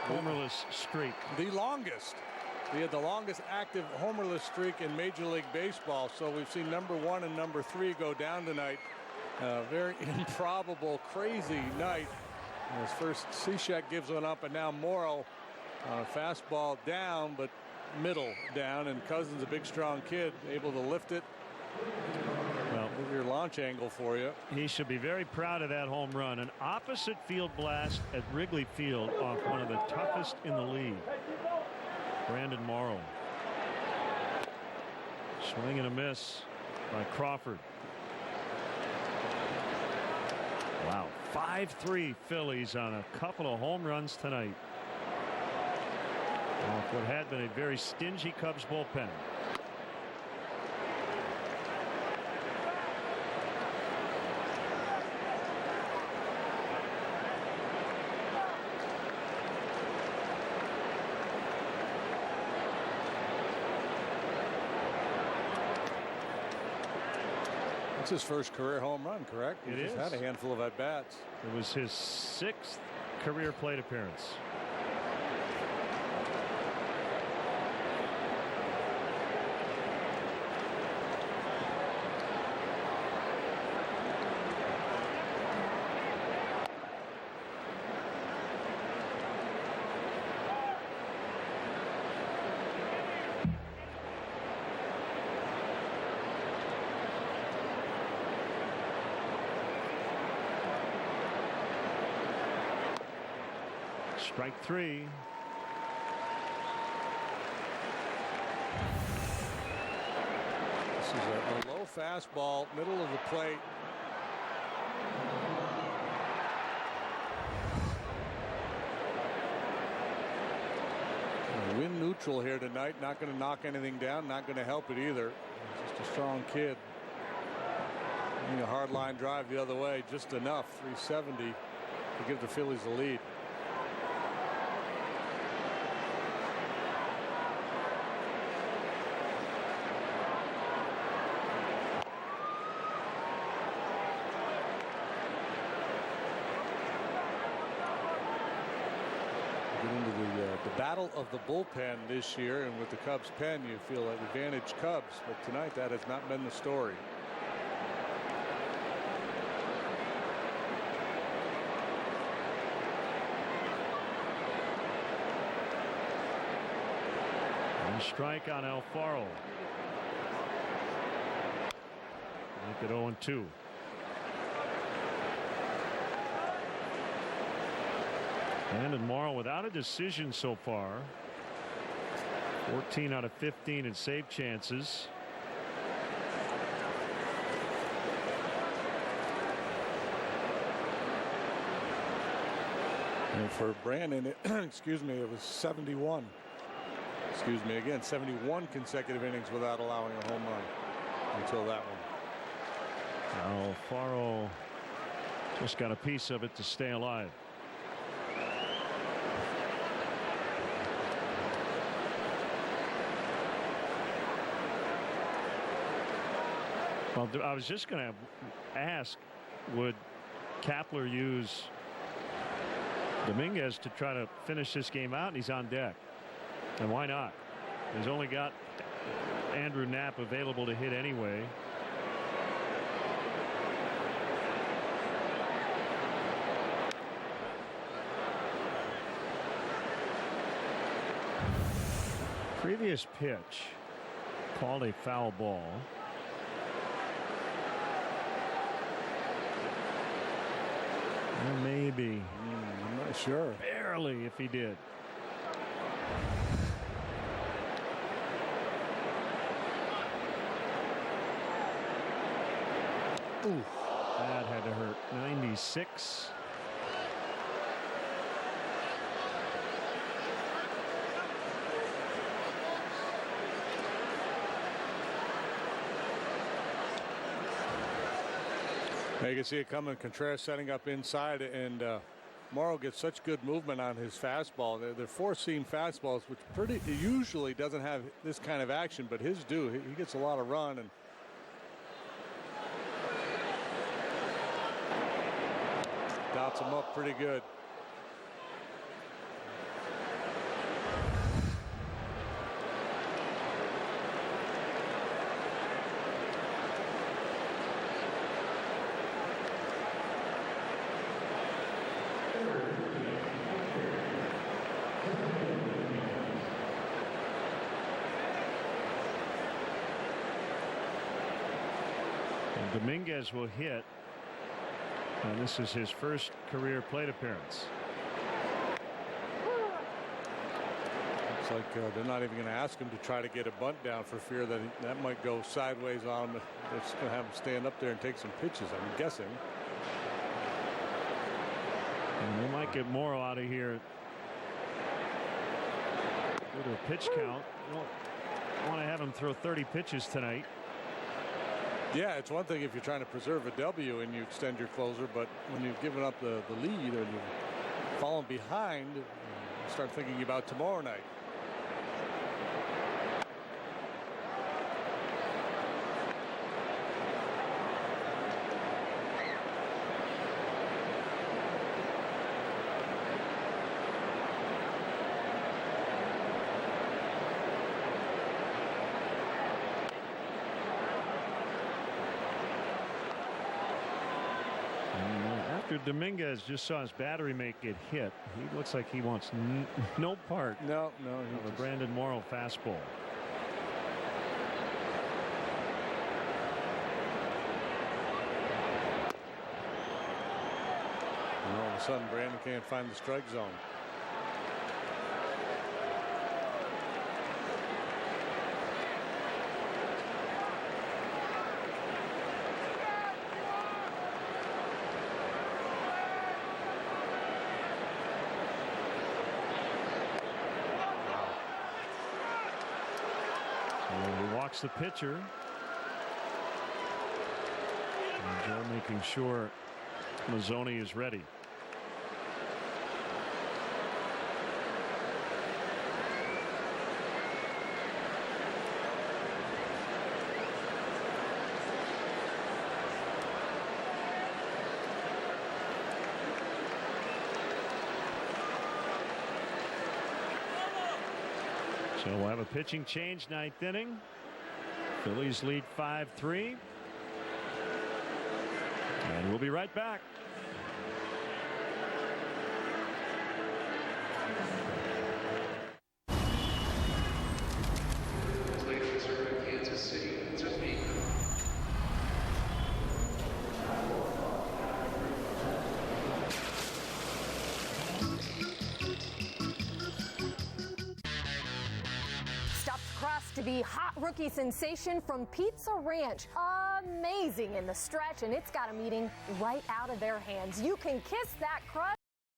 homerless streak. The longest. He had the longest active homerless streak in Major League Baseball. So we've seen number 1 and number 3 go down tonight. Very improbable, crazy night. And his first, Cishek gives one up, and now Morrow fastball down, but middle down, and Cousins, a big strong kid, able to lift it. Well, there's your launch angle for you. He should be very proud of that home run. An opposite field blast at Wrigley Field off one of the toughest in the league. Brandon Morrow. Swing and a miss by Crawford. Wow. 5-3 Phillies on a couple of home runs tonight. Off what had been a very stingy Cubs bullpen. His first career home run, correct? It He's had a handful of at-bats. It was his 6th career plate appearance. Strike 3. This is a low fastball, middle of the plate. Wind neutral here tonight. Not going to knock anything down. Not going to help it either. Just a strong kid. A hard line drive the other way. Just enough. 370 to give the Phillies the lead. The battle of the bullpen this year, and with the Cubs pen you feel like advantage Cubs, but tonight that has not been the story. And strike on Alfaro. Make it 0-2. And Morrow without a decision so far. 14 out of 15 in save chances. And for Brandon, excuse me, it was 71. Excuse me again, 71 consecutive innings without allowing a home run until that one. Alfaro just got a piece of it to stay alive. Well, I was just going to ask, would Kapler use Dominguez to try to finish this game out? And he's on deck. And why not? He's only got Andrew Knapp available to hit anyway. Previous pitch called a foul ball. Maybe. I'm not sure. Barely, if he did. Ooh, that had to hurt. 96. You can see it coming. Contreras setting up inside, and Morrow gets such good movement on his fastball. They're four-seam fastballs, which usually doesn't have this kind of action, but his do. He gets a lot of run and dots him up pretty good. Dominguez will hit, and this is his first career plate appearance. Looks like they're not even going to ask him to try to get a bunt down for fear that that might go sideways on him. They're just going to have him stand up there and take some pitches, I'm guessing. And they might get Morrow out of here. Go to a pitch count. You don't want to have him throw 30 pitches tonight. Yeah, it's one thing if you're trying to preserve a W and you extend your closer, but when you've given up the lead or you've fallen behind, you start thinking about tomorrow night. Dominguez just saw his battery make it hit. He looks like he wants no part of a Brandon Morrow fastball. And all of a sudden Brandon can't find the strike zone. He walks the pitcher. And Joe making sure Mazzoni is ready. So we'll have a pitching change, 9th inning. Phillies lead 5-3. And we'll be right back. Kansas City. To be hot rookie sensation from Pizza Ranch. Amazing in the stretch, and it's got a meeting right out of their hands. You can kiss that crust.